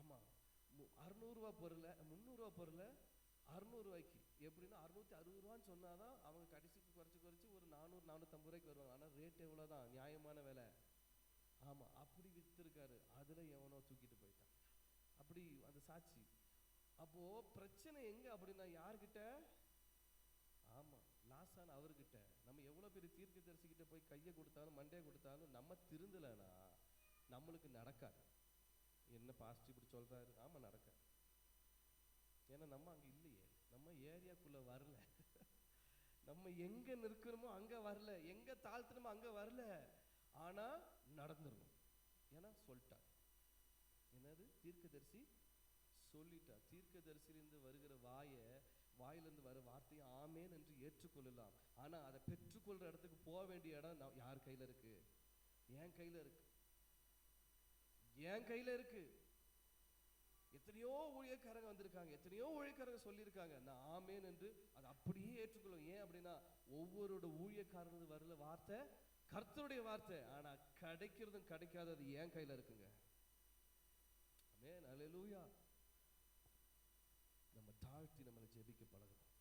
ஆமா, 600 ரூபா பொருளை 300 ரூபா பொருளை 600 ரூபாய்க்கு, எப்படின்னா 660 ரூபான்னு சொன்னாதான் அவங்க கடைசிக்கு குறைச்சு ஒரு 400-450 ரூபாய்க்கு வருவாங்க. ஆனா ரேட் எவ்வளவுதான், நியாயமான விலை. ஆமா, அப்படி வித்திருக்காரு. அதுல எவனோ தூக்கிட்டு போயிட்டான். அப்படி அந்த சாட்சி. அப்போ பிரச்சனை எங்க அப்படின்னா யார்கிட்ட? ஆமா, லாஸான அவர்கிட்ட. நம்ம எவ்வளவு பெரிய தீர்க்கதரிசிகிட்ட போய் கையை கொடுத்தாலும் மண்டையை கொடுத்தாலும் நம்ம திருந்தலைன்னா நம்மளுக்கு நடக்காது. என்ன பாஸ்டர் இப்படி சொல்றாரு? ஆமா, நடக்காது. ஏன்னா நம்ம அங்க இல்லையே, நம்ம ஏரியாக்குள்ள வரல. நம்ம எங்க நிற்கணுமோ அங்க வரல, எங்க தாழ்த்தணுமோ அங்க வரல. ஆனா நடந்துடணும். ஏன்னா சொல்லிட்டார். என்னது? தீர்க்கதரிசி சொல்லிட்டார். தீர்க்கதரிசியிலிருந்து வருகிற வாயிலிருந்து வர வார்த்தையை ஆமேன் என்று ஏற்றுக்கொள்ளலாம். ஆனா அதை பெற்றுக்கொள்ற இடத்துக்கு போக வேண்டிய இடம் யார் கையில இருக்கு? என் கையில இருக்கு. என் கையில இருக்கு. எத்தனையோ ஊழியக்காரங்க வந்திருக்காங்க, எத்தனையோ ஊழியக்காரங்க சொல்லியிருக்காங்க. நான் ஆமேன் என்று அதை அப்படியே ஏற்றுக்கொள்ளும். ஏன் அப்படின்னா ஒவ்வொருட ஊழியக்காரங்க வரல வார்த்தை கர்த்தருடைய வார்த்தை. ஆனா கிடைக்கிறதும் கிடைக்காதது என் கையில இருக்குங்க. ஆமென், அல்லேலூயா. நம்ம தாழ்த்தி நம்மளை ஜெபிக்க பழகணும்.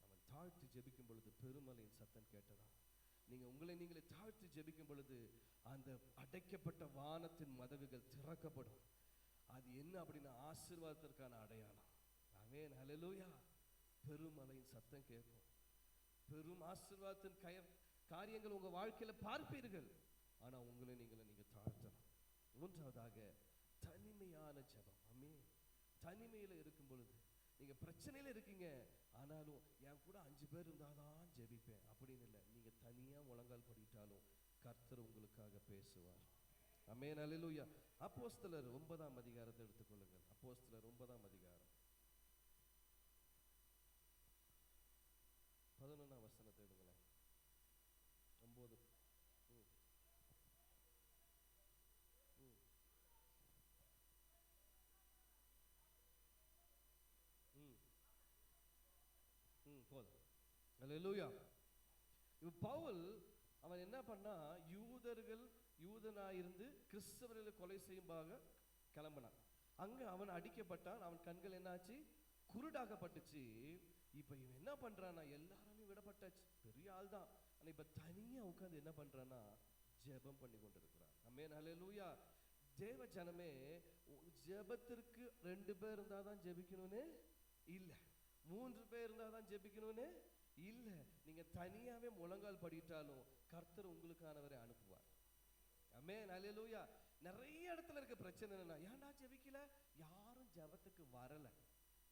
நம்ம தாழ்த்தி ஜெபிக்கும் பொழுது பெருமலையின் சத்தம் கேட்டதா? நீங்க உங்களை நீங்களே தாழ்த்தி ஜெபிக்கும் பொழுது அந்த அடைக்கப்பட்ட வானத்தின் மதகுகள் திறக்கப்படும். அது என்ன அப்படின்னா ஆசீர்வாதத்திற்கான அடையாளம். ஆமென், அல்லேலூயா. பெருமலையின் சத்தம் கேட்கும். பெரும் ஆசீர்வாதத்தின் காரியங்கள் உங்க வாழ்க்கையில பார்ப்பீர்கள். ஆனா உங்களை நீங்க தாழ்த்தணும். 3வதாக தனிமையான ஜெபம். ஆமென். தனிமையில இருக்கும் பொழுது நீங்க பிரச்சனையில இருக்கீங்க, ஆனாலும் என் கூட 5 பேர் இருந்தாதான் ஜெபிப்பேன் அப்படின்னு இல்லை. நீங்க தனியா முழங்கால் படிட்டாலும் கர்த்தர் உங்களுக்காக பேசுவார். ஆமென், அல்லேலூயா. அப்போஸ்தலர் 9ஆம் அதிகாரத்தை எடுத்துக்கொள்ளுங்கள். அப்போஸ்தலர் 9ஆம் அதிகாரம் 11ஆம் வசனத்தை எடுங்களேன். 9. போதும். அல்லேலூயா. இப்ப பவுல் அவன் என்ன பண்ணா, யூதனாயிருந்து கிறிஸ்தவர்களை கொலை செய்யும்பாக கிளம்பினான். அங்க அவன் அடிக்கப்பட்டான். அவன் கண்கள் என்னாச்சு? குருடாகப்பட்டுச்சு. இப்ப இவன் என்ன பண்றான்னா, எல்லாராலையும் விடப்பட்டாச்சு, பெரிய ஆள் தான். ஆனா இப்ப தனியா உட்கார்ந்து என்ன பண்றான்னா, ஜெபம் பண்ணி கொண்டிருக்கிறான். ஆமென், ஹல்லேலூயா. தேவ ஜனமே, ஜெபத்திற்கு 2 பேர் இருந்தாதான் ஜெபிக்கணும்னு இல்ல, 3 பேர் இருந்தாதான் ஜெபிக்கணும்னு இல்ல. நீங்க தனியாவே முழங்கால் படிட்டாலும் கர்த்தர் உங்களுக்கானவரை அனுப்புவார். ஆமென், ஹல்லேலூயா. நிறைய இடத்துல இருக்க பிரச்சனை என்னன்னா, ஏன்டா ஜெபிக்கல? யாரும் ஜெபத்துக்கு வரல.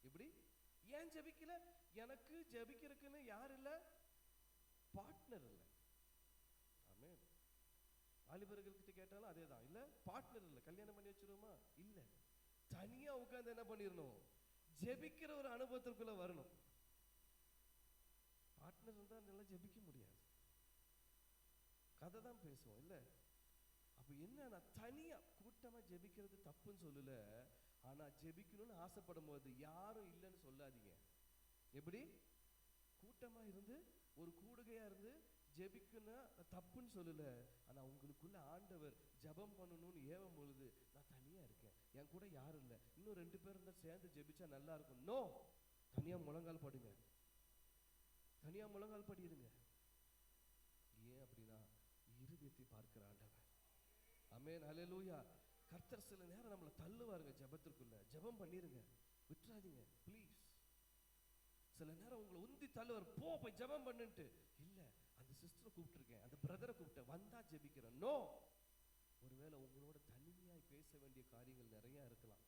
இப்படி ஏன் ஜெபிக்கல? எனக்கு ஜெபிக்கிறதுக்குன்னு யார் இல்ல, பார்ட்னர் இல்ல. ஆமென். வாலிபர்கள்கிட்ட கேட்டாலும் அதேதான், இல்ல பார்ட்னர் இல்ல. கல்யாணம் பண்ணி வச்சிருவோமா? இல்ல. தனியா உட்கார்ந்து என்ன பண்ணிடணும்? ஜெபிக்கிற ஒரு அனுபவத்திற்குள்ள வரணும். பார்ட்னர் இருந்தா நல்லா ஜெபிக்க முடியாது, கதை தான் பேசுவோம் இல்ல. அப்ப என்ன, தனியா கூட்டமா ஜெபிக்கிறது தப்புன்னு சொல்லல. ஆனா ஜெபிக்கணும்னு ஆசைப்படும் போது யாரும் இல்லைன்னு சொல்லாதீங்க. எப்படி? கூட்டமா இருந்து ஒரு கூடுகையா இருந்து ஜெபிக்கணும் தப்புன்னு சொல்லல. ஆனா உங்களுக்குள்ள ஆண்டவர் ஜெபம் பண்ணணும்னு ஏவும் பொழுது, நான் தனியா இருக்கேன், என் கூட யாரும் இல்லை, இன்னும் 2 பேர் இருந்தா சேர்ந்து ஜெபிச்சா நல்லா இருக்கும். நோ, தனியா முழங்கால் படுங்க, தனியா முழங்கால் படிடுங்க. ஏன் அப்படின்னா, இருதயத்தை பார்க்கிற ஆண்டவர். ஆமென், ஹல்லேலூயா. கர்த்தர் சில நேரம் நம்மளை தள்ளுவாருங்க ஜெபத்திற்குள்ள. ஜெபம் பண்ணிருங்க, விட்டுறாதீங்க ப்ளீஸ். சில நேரம் உங்களை உந்தி தள்ளுவார், போய் ஜெபம் பண்ணுன்ட்டு. இல்ல, அந்த சிஸ்டரை கூப்பிட்டுருக்கேன், அந்த பிரதரை கூப்பிட்டேன், வந்தா ஜெபிக்கிறேன். நோ. ஒருவேளை உங்களோட தனியாய் பேச வேண்டிய காரியங்கள் நிறைய இருக்கலாம்.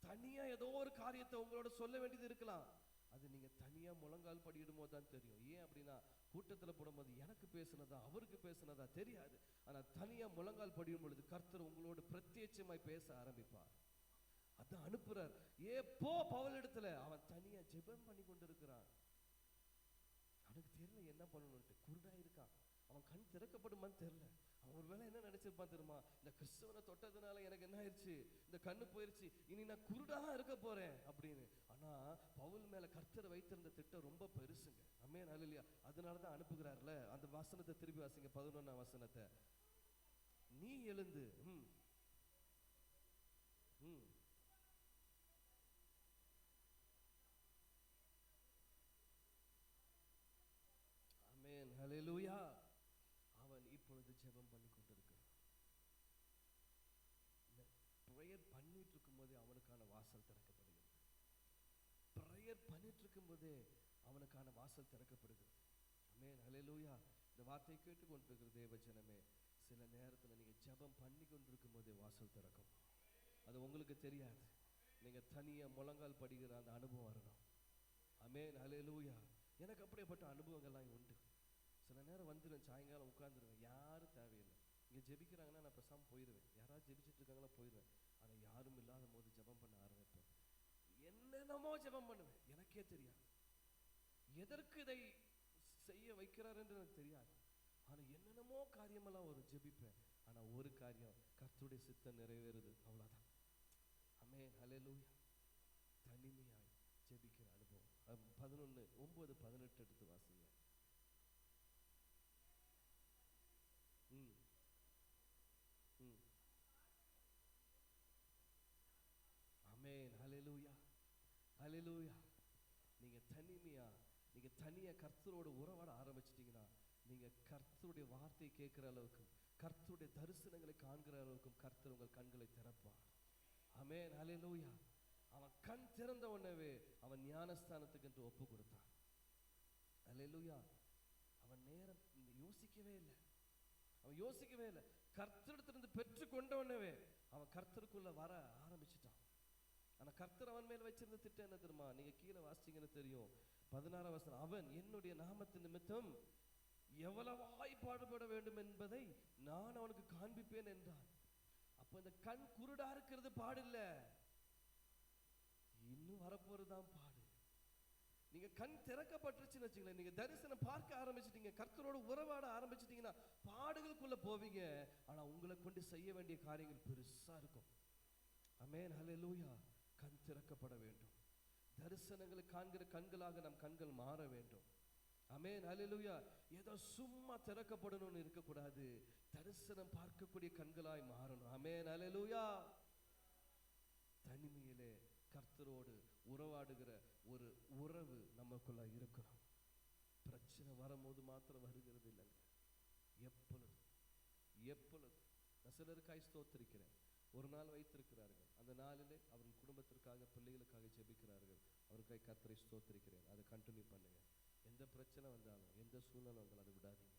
தனியா ஏதோ ஒரு காரியத்தை உங்களோட சொல்ல வேண்டியது இருக்கலாம். அது நீங்க தனியா முழங்கால் படியிடும் போது தான் தெரியும். ஏன் அப்படின்னா, கூட்டத்துல போடும்போது எனக்கு பேசுனதா அவருக்கு பேசுனதா தெரியாது. ஆனா தனியா முழங்கால் படியும் பொழுது கர்த்தர் உங்களோட பிரத்யட்சமாய் பேச ஆரம்பிப்பார். அதான் அனுப்புறார். பவுல் இடத்துல அவன் தனியா ஜெபம் பண்ணி கொண்டிருக்கிறான். அவனுக்கு தெரியல என்ன பண்ணணும்ட்டு, குருடா இருக்கான். அவன் கண் திறக்கப்படுமான்னு தெரியல. அவன் ஒரு வேளை என்ன நினைச்சிருப்பான் தெரியுமா, இந்த கிறிஸ்துவனை தொட்டதுனால எனக்கு என்ன ஆயிடுச்சு, இந்த கண்ணு போயிருச்சு, இனி நான் குருடா இருக்க போறேன் அப்படின்னு. ஆனா பவுல் மேல கர்த்தர் வைத்திருந்த திட்டம் ரொம்ப பெருசுங்க. ஆமென், ஹல்லேலூயா. அதனாலதான் அனுப்புகிறார்ல. அந்த வசனத்தை திருப்பி வாசிங்க, 11ஆம் வசனத்தை. நீ எழுந்து ஆமென், ஹல்லேலூயா. அவன் இப்பொழுது ஜெபம் பண்ணி கொண்டிருக்கிறான். பிரேயர் பண்ணிட்டு இருக்கும் போதே அவனுக்கான வாசல் திறக்கப்படுகிறது. பிரேயர் பண்ணிட்டு இருக்கும் போதே அவனுக்கான வாசல் திறக்கப்படுகிறது. ஆமென், ஹல்லேலூயா. இந்த வார்த்தையை கேட்டு கொண்டிருக்கிற தேவ ஜனமே, சில நேரத்துல நீங்க ஜெபம் பண்ணி கொண்டிருக்கும் போதே வாசல் திறக்கும். அது உங்களுக்கு தெரியாது. நீங்க தனியா முழங்கால் படிக்கிற அந்த அனுபவம் வரணும். ஆமென், ஹல்லேலூயா. எனக்கு அப்படிப்பட்ட அனுபவங்கள்லாம் உண்டு. சில நேரம் வந்துடுவேன், சாயங்காலம் உட்காந்துருவேன், யாரும் தேவையில்லை. இங்கே ஜெபிக்கிறாங்கன்னா நான் பேசாமல் போயிடுவேன், யாராவது ஜெபிச்சுட்டு இருக்காங்களா போயிடுவேன். ஆனால் யாரும் இல்லாத போது ஜெபம் பண்ண ஆரம்பிப்பேன். என்னென்னமோ ஜெபம் பண்ணுவேன், எனக்கே தெரியாது எதற்கு இதை செய்ய வைக்கிறார் என்று எனக்கு தெரியாது. ஆனால் என்னென்னமோ காரியமெல்லாம் ஒரு ஜெபிப்பேன். ஆனால் ஒரு காரியம், கர்த்தருடைய சித்தம் நிறைவேறுது, அவ்வளோதான். ஆமென், ஹல்லேலூயா. தனிமையாய் ஜெபிக்கிற அனுபவம். 11:9-18 எடுத்து வாசிங்க. ஆமென், ஹல்லேலூயா, ஹல்லேலூயா. நீங்க தனியா கர்த்தரோட உறவாட ஆரம்பிச்சிட்டீங்கன்னா, நீங்க கர்த்தருடைய வார்த்தையை கேட்கிற அளவுக்கும் கர்த்தருடைய தரிசனங்களை காண்கிற அளவுக்கும் கர்த்தர் உங்கள் கண்களை திறப்பார். ஆமென், ஹல்லேலூயா. அவன் கண் திறந்த உடனே அவன் ஞானஸ்தானத்துக்கு என்று ஒப்பு கொடுத்தான். ஹல்லேலூயா. அவன் நேரம் யோசிக்கவே இல்லை. கர்த்தரிடத்திலிருந்து பெற்று கொண்ட உடனே அவன் கர்த்தருக்குள்ள வர ஆரம்பிச்சுட்டான். ஆனா கர்த்தர் அவன் மேல் வச்சிருந்த திட்டம் என்ன தெரியுமா? நீங்க கீழே வாசிச்சீங்கன்னு தெரியும், 16ஆம் வசனம். அவன் என்னுடைய நாமத்தின் நிமித்தம் எவ்வளவாய் பாடுபட வேண்டும் என்பதை நான் அவனுக்கு காண்பிப்பேன் என்றான். அப்ப இந்த கண் குருடா இருக்கிறது பாடில்ல, இன்னும் வரப்போறதுதான் பாடு. நீங்க கண் திறக்கப்பட்டுருச்சுன்னு வச்சுங்களேன், நீங்க தரிசனம் பார்க்க ஆரம்பிச்சிட்டீங்க, கர்த்தரோட உறவாட ஆரம்பிச்சிட்டீங்கன்னா பாடுகளுக்குள்ள போவீங்க. ஆனா உங்களை கொண்டு செய்ய வேண்டிய காரியங்கள் பெருசா இருக்கும். ஆமென், ஹல்லேலூயா. கண் திறக்கப்பட வேண்டும். தரிசனங்களை காண்கிற கண்களாக நம் கண்கள் மாற வேண்டும். ஆமென், ஹல்லேலூயா. ஏதோ சும்மா திறக்கப்படணும்னு இருக்கக்கூடாது, தரிசனம் பார்க்கக்கூடிய கண்களாய் மாறணும். ஆமென், ஹல்லேலூயா. கர்த்தரோடு உறவாடுகிற ஒரு உறவு நமக்குள்ள இருக்கணும். பிரச்சனை வரும்போது மாத்திரம் வருகிறது இல்லைங்க, எப்பொழுதும் எப்பொழுதும். நான் சிலருக்காய் ஸ்தோத்திரிக்கிறேன். ஒரு நாள் வைத்திருக்கிறார்கள், அந்த நாளிலே அவர்கள் குடும்பத்திற்காக பிள்ளைகளுக்காக ஜெபிக்கிறார்கள். அவருக்காய் கர்த்தரை ஸ்தோத்திரிக்கிறேன். அதை கண்டினியூ பண்ணுங்க. எந்த பிரச்சனை வந்தாலும் எந்த சூழ்நிலை வந்தாலும் அதை விடாதீங்க.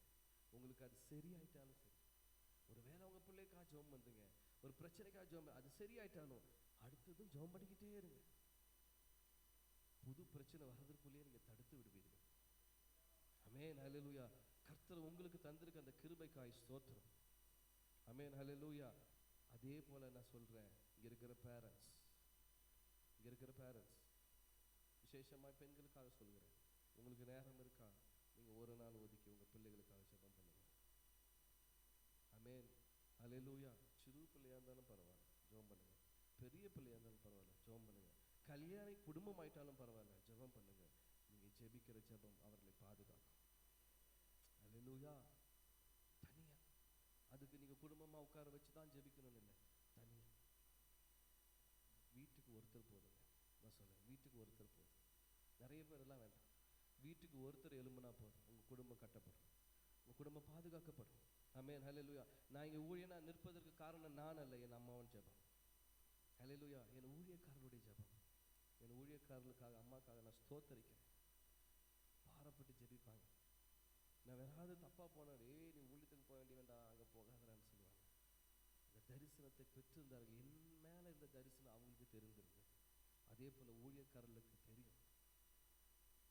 உங்களுக்கு அது சரியாயிட்டாலும் சரி, ஒருவேளை உங்க பிள்ளைக்காக ஜெபம் பண்றீங்க, ஒரு பிரச்சனைக்காக ஜெபம், அது சரியாயிட்டாலும் அடுத்ததும் ஜெபம் பண்ணிக்கிட்டே இருங்க. புது பிரச்சனை வர்றதுக்குள்ளேயே நீங்க தடுத்து விடுவீர்கள். ஆமென், ஹல்லேலூயா. கர்த்தர் உங்களுக்கு தந்திருக்க அந்த கிருபைக்காய் ஸ்தோத்திரம். ஆமென், ஹல்லேலூயா. அதே போல நான் சொல்றேன், இங்க இருக்கிற பேரண்ட்ஸ், விசேஷமாய் பெண்களுக்காக சொல்கிறேன். உங்களுக்கு நேரம் இருக்கா, நீங்க ஒரு நாள் ஒதுக்கி உங்க பிள்ளைகளுக்காக ஜெபம் பண்ணுங்க. ஆமென், ஹல்லேலூயா. சிறு பிள்ளையா இருந்தாலும் பரவாயில்ல ஜெபம் பண்ணுங்க, பெரிய பிள்ளையா இருந்தாலும் பரவாயில்ல ஜெபம் பண்ணுங்க, கல்யாண குடும்பம் ஆயிட்டாலும் பரவாயில்ல ஜெபம் பண்ணுங்க. நீங்க ஜெபிக்கிற ஜெபம் அவர்களை பாதுகாக்கும். ஹல்லேலூயா. தனியா அதுக்கு நீங்க குடும்பமா உட்கார வச்சு தான் ஜெபிக்கணும்னு இல்லை, தனியா வீட்டுக்கு ஒருத்தர் போதுங்க. நான் சொல்றேன், வீட்டுக்கு ஒருத்தர் போதும். நிறைய பேர் எல்லாம் வேண்டாம், வீட்டுக்கு ஒருத்தர் எழும்புனா போதும், உங்க குடும்பம் கட்டப்படும், உங்க குடும்பம் பாதுகாக்கப்படும். ஆமென், ஹல்லேலூயா. நான் இங்க ஊழியனா நிற்பதற்கு காரணம் நான் அல்ல, என் அம்மாவின் ஜெபம். ஹல்லேலூயா. என் ஊழியக்காரருடைய ஜெபம், என் ஊழியக்காரர்களுக்காக அம்மாக்காக நான் ஸ்தோத்தரிக்கிறேன். பாரப்பட்டு ஜெபிப்பாங்க. நான் வேறாவது தப்பா போனேன், நீ ஊழியத்துக்கு போக வேண்டியவன்டா, அங்க போகாதரான்னு சொல்லுவாங்க. அந்த தரிசனத்தை பெற்றிருந்தார்கள். என் மேல இந்த தரிசனம் அவங்களுக்கு தெரிந்திருந்தது. அதே போல ஊழியக்காரர்களுக்கு தெரியும்.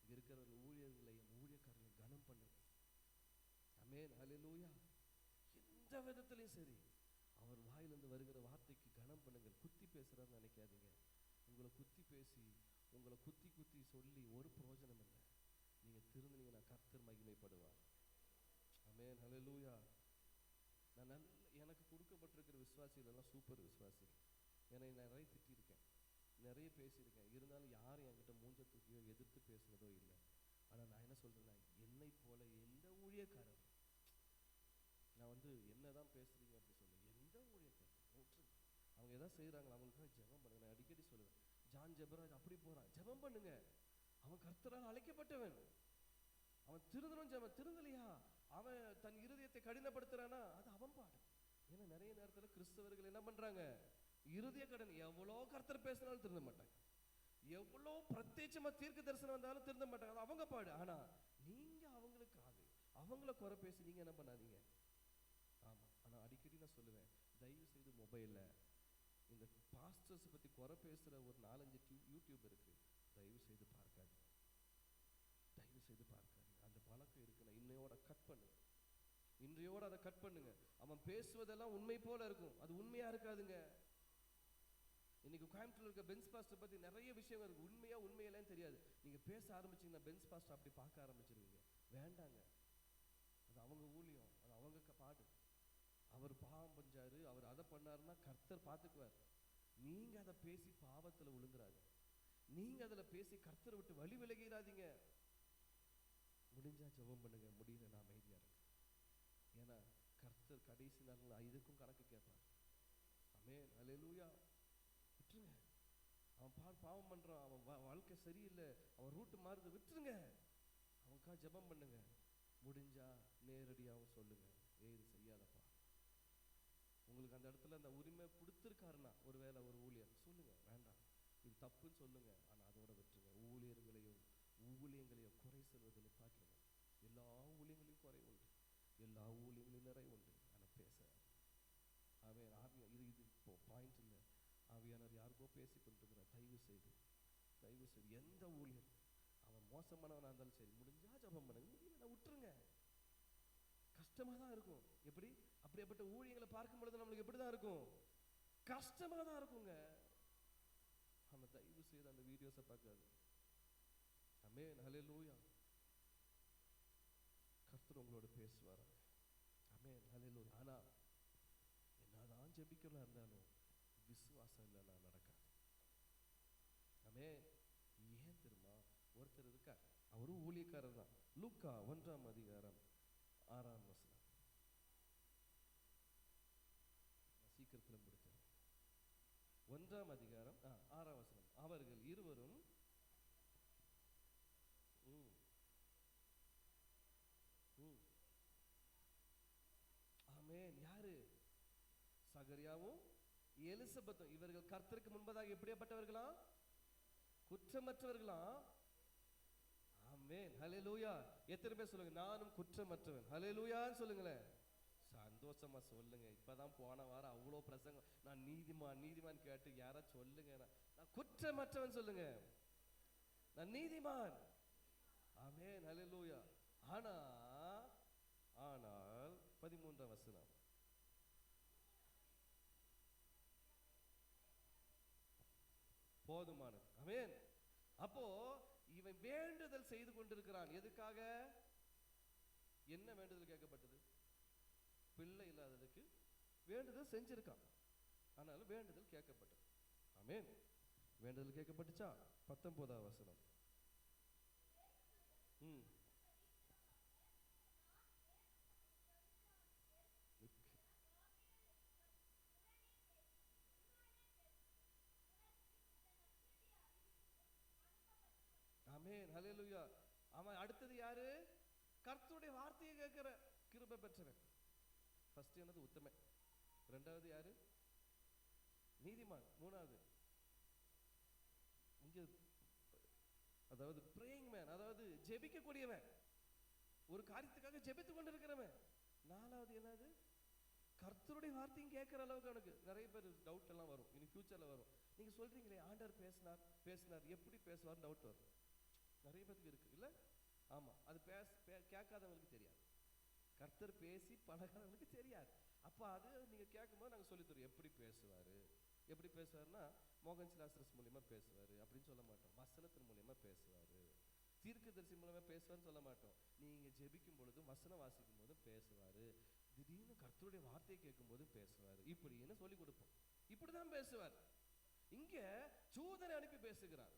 இங்க இருக்கிறவர்கள் ஊழியர்களையும் ஊழியக்காரர்களையும் கனம் பண்ணுங்க. ஆமென், ஹல்லேலூயா. எந்த விதத்திலையும் சரி, அவர் வாயிலிருந்து வருகிற வார்த்தைக்கு கனம் பண்ணுங்கள். குத்தி பேசுறாருன்னு நினைக்காதீங்க. உங்களை குத்தி பேசி, உங்களை குத்தி குத்தி சொல்லி ஒரு பிரயோஜனம் இல்லை. நீங்க திருந்தினீங்கன்னா கர்த்தர் மகிமைப்படுவார். ஆமென், ஹல்லேலூயா. நான் எனக்கு கொடுக்கப்பட்டிருக்கிற விசுவாசிகள் எல்லாம் சூப்பர் விசுவாசிகள். என்னை நிறைய திட்டிருக்கேன், நிறைய பேசியிருக்கேன். இருந்தாலும் யாரும் என்கிட்ட மூஞ்ச தூக்கியோ எதிர்த்து பேசுனதோ இல்லை. ஆனால் நான் என்ன சொல்றேன்னா, என்னை போல எந்த ஊழியக்காரர், நான் என்னதான் பேசுறீங்க அப்படி சொல்ல, எந்த ஊழியக்காரர் அவங்க எதாவது செய்யறாங்களா அவங்களுக்காக ஜெபம் பண்ணுங்க. நான் அடிக்கடி சொல்லுவேன், ஜான் ஜெபராஜ் அப்படி போறான், ஜெபம் பண்ணுங்க. அவன் கர்த்தரால் அழைக்கப்பட்டவன், அவன் திருந்தணும். ஜெபம் திருந்தலையா, அவன் தன் இருதயத்தை கடினப்படுத்துறானா, அது அவன் பாடு. ஏன்னா நிறைய நேரத்துல கிறிஸ்தவர்கள் என்ன பண்றாங்க, இருதய கடன், எவ்வளோ கர்த்தர் பேசினாலும் திருந்த மாட்டாங்க, எவ்வளோ பிரத்யேகமா தீர்க்க தரிசனம் வந்தாலும் திருந்த மாட்டாங்க, அது அவங்க பாடு. ஆனா நீங்க அவங்களுக்காக அவங்கள குறை பேசி நீங்க என்ன பண்ணாதீங்க. ஆமா, ஆனா அடிக்கடி நான் சொல்லுவேன், தயவு செய்து மொபைல்ல இந்த பாஸ்டர்ஸ் பத்தி குறை பேசுற ஒரு 4-5 யூடியூப் இருக்கு, தயவு செய்து பார்க்காதீங்க, தயவு செய்து பார்க்காதீங்க. அந்த பழக்கம் இருக்குன்னா இன்னையோட கட் பண்ணுங்க, இன்றையோட அதை கட் பண்ணுங்க. அவன் பேசுவதெல்லாம் உண்மை போல இருக்கும், அது உண்மையா இருக்காதுங்க. இன்னைக்கு கோயம்புத்தூர்ல இருக்க பென்ஸ் பாஸ்டர் பத்தி நிறைய விஷயம் இருக்கு, உண்மையா உண்மையிலேன்னு தெரியாது. நீங்க பேச ஆரம்பிச்சீங்கன்னா பென்ஸ் பாஸ்டர் அப்படி பார்க்க ஆரம்பிச்சிருவீங்க. வேண்டாங்க, அது அவங்க ஊழியம், அது அவங்க பாடு. அவர் பாவம் பஞ்சாரு, அவர் அதை பண்ணாருன்னா கர்த்தர் பார்த்துக்குவார். நீங்க அதை பேசி பாவத்துல விழுந்துறாது, நீங்க அதுல பேசி கர்த்தரை விட்டு வழி விலகிறாதீங்க. முடிஞ்சா ஜெபம் பண்ணுங்க, முடியல நான் அமைதியா இருக்கு. ஏன்னா கர்த்தர் கடைசி நாள்ல இதுக்கும் கணக்கு கேட்பார். ஆமென், ஹல்லேலூயா. விட்டுருங்க, அவன் பாவம் பண்றான், அவன் வாழ்க்கை சரியில்லை, அவன் ரூட்டு மாறுது, விட்டுருங்க. அவனுக்காக ஜெபம் பண்ணுங்க. முடிஞ்சா நேரடியாகவும் சொல்லுங்க, இது செய்யாதப்பா. உங்களுக்கு அந்த இடத்துல அந்த உரிமை கொடுத்துருக்காருன்னா, ஒருவேளை ஒரு ஊழியர் சொல்லுங்க, வேண்டாம் இது தப்புன்னு சொல்லுங்க. ஆனா அதோட விட்டுருங்க. ஊழியங்களையும் குறை சொல்வதை நிப்பாட்டுங்க. எல்லா ஊழியங்களையும் குறை உண்டு, எல்லா ஊழியங்களையும் நிறை உண்டு. ஆனா பேச அவன் ஆவியா இது இப்போ பாயிண்ட் இல்லை. ஆவியானவர் யாருக்கோ பேசி கொண்டிருக்கிறார். தயவு செய்து எந்த ஊழியர் அவன் மோசமானவனா இருந்தாலும் சரி, முடிஞ்சா ஜெபம் பண்ணுங்க, முடியல விட்டுருங்க. கஷ்டமா தான் இருக்கும். எப்படி அப்படிப்பட்ட ஊழியங்களை பார்க்கும் பொழுது நம்மளுக்கு எப்படிதான் இருக்கும், கஷ்டமா தான் இருக்குங்க. ஆனா தயவு செய்து அந்த வீடியோஸை பார்க்காது. ஆமென், ஹல்லேலூயா. கர்த்தர் உங்களோட பேசுவார். ஆமென், ஹல்லேலூயா. ஆனா என்னதான் ஜெபிக்கிறதா இருந்தாலும் விசுவாசம் இல்லைன்னா நடக்காது. ஆமென். ஏன் தெரியுமா, ஒருத்தர் இருக்கார், அவரும் ஊழியக்காரர் தான். லூக்கா 1:6 சீக்கிரத்தில் முடித்தேன். 1:6 அவர்கள் சகரியாவும் எலிசபெத்தும் இவர்கள் கர்த்தருக்கு முன்பதாக எப்படியாப்பட்டவர்களா? குற்றமற்றவர்களா? ஆமென், ஹல்லேலூயா. எத்தனை பேர் சொல்லுங்க நானும் குற்றமற்றவன்? ஹல்லேலூயான்னு சொல்லுங்களேன். சந்தோஷமா சொல்லுங்க. இப்பதான் போன வாரம் அவ்வளோ பிரசங்கம், நான் நீதிமான் நீதிமான் கேட்டு யாரா சொல்லுங்க, நான் குற்றமற்றவன் சொல்லுங்க, நான் நீதிமான். ஆமென், ஹல்லேலூயா. ஆனால் 13ஆம் வசனம், போதுமானது. ஆமென். அப்போ இவன் வேண்டுதல் செய்து கொண்டிருக்கிறான். எதுக்காக? என்ன வேண்டுதல் கேட்கப்பட்டது? பிள்ளை இல்லாததுக்கு வேண்டுதல் செஞ்சிருக்கான். ஆனாலும் வேண்டுதல் கேட்கப்பட்டது. ஆமென். வேண்டுதல் கேட்கப்பட்டுச்சா? 19ஆம் வசனம். ஆமென், ஹல்லேலூயா. அவன் அடுத்தது யாரு? கர்த்தருடைய வார்த்தையை கேட்கிற கிருபை பெற்றவன். ஃபர்ஸ்ட் என்னது? உத்தமன். ரெண்டாவது யாரு? நீதிமான். மூணாவது இங்க அதாவது பிரேயிங் மேன், அதாவது ஜெபிக்க கூடியவன், ஒரு காரியத்துக்காக ஜெபித்து கொண்டிருக்கிறவன். நாலாவது என்னது? கர்த்தருடைய வார்த்தையும் கேட்கிற அளவுக்கு அவனுக்கு நிறைய பேர் டவுட் எல்லாம் வரும், இனி ஃபியூச்சர்ல வரும். நீங்க சொல்றீங்களே ஆண்டவர் பேசினார் எப்படி பேசுவார் டவுட் வரும் நிறைய பேருக்கு இருக்கு இல்ல? ஆமா, அது கேட்காதவங்களுக்கு தெரியாது. கர்த்தர் பேசி பழகாதவங்களுக்கு தெரியாது. அப்ப அது நீங்க கேட்கும்போது நாங்க சொல்லி தரோம் எப்படி பேசுவாரு. எப்படி பேசுவாருன்னா மோகன் சிலாசரஸ் மூலியமா பேசுவாரு அப்படின்னு சொல்ல மாட்டோம். வசனத்தின் மூலியமா பேசுவாரு. தீர்க்கதரிசி மூலமா பேசுவார்னு சொல்ல மாட்டோம். நீங்க ஜெபிக்கும் பொழுதும் வசனம் வாசிக்கும் போதும் பேசுவாரு. திடீர்னு கர்த்தருடைய வார்த்தையை கேட்கும் போதும் பேசுவாரு. இப்படின்னு சொல்லி கொடுப்போம். இப்படிதான் பேசுவார். இங்க தூதனை அனுப்பி பேசுகிறார்.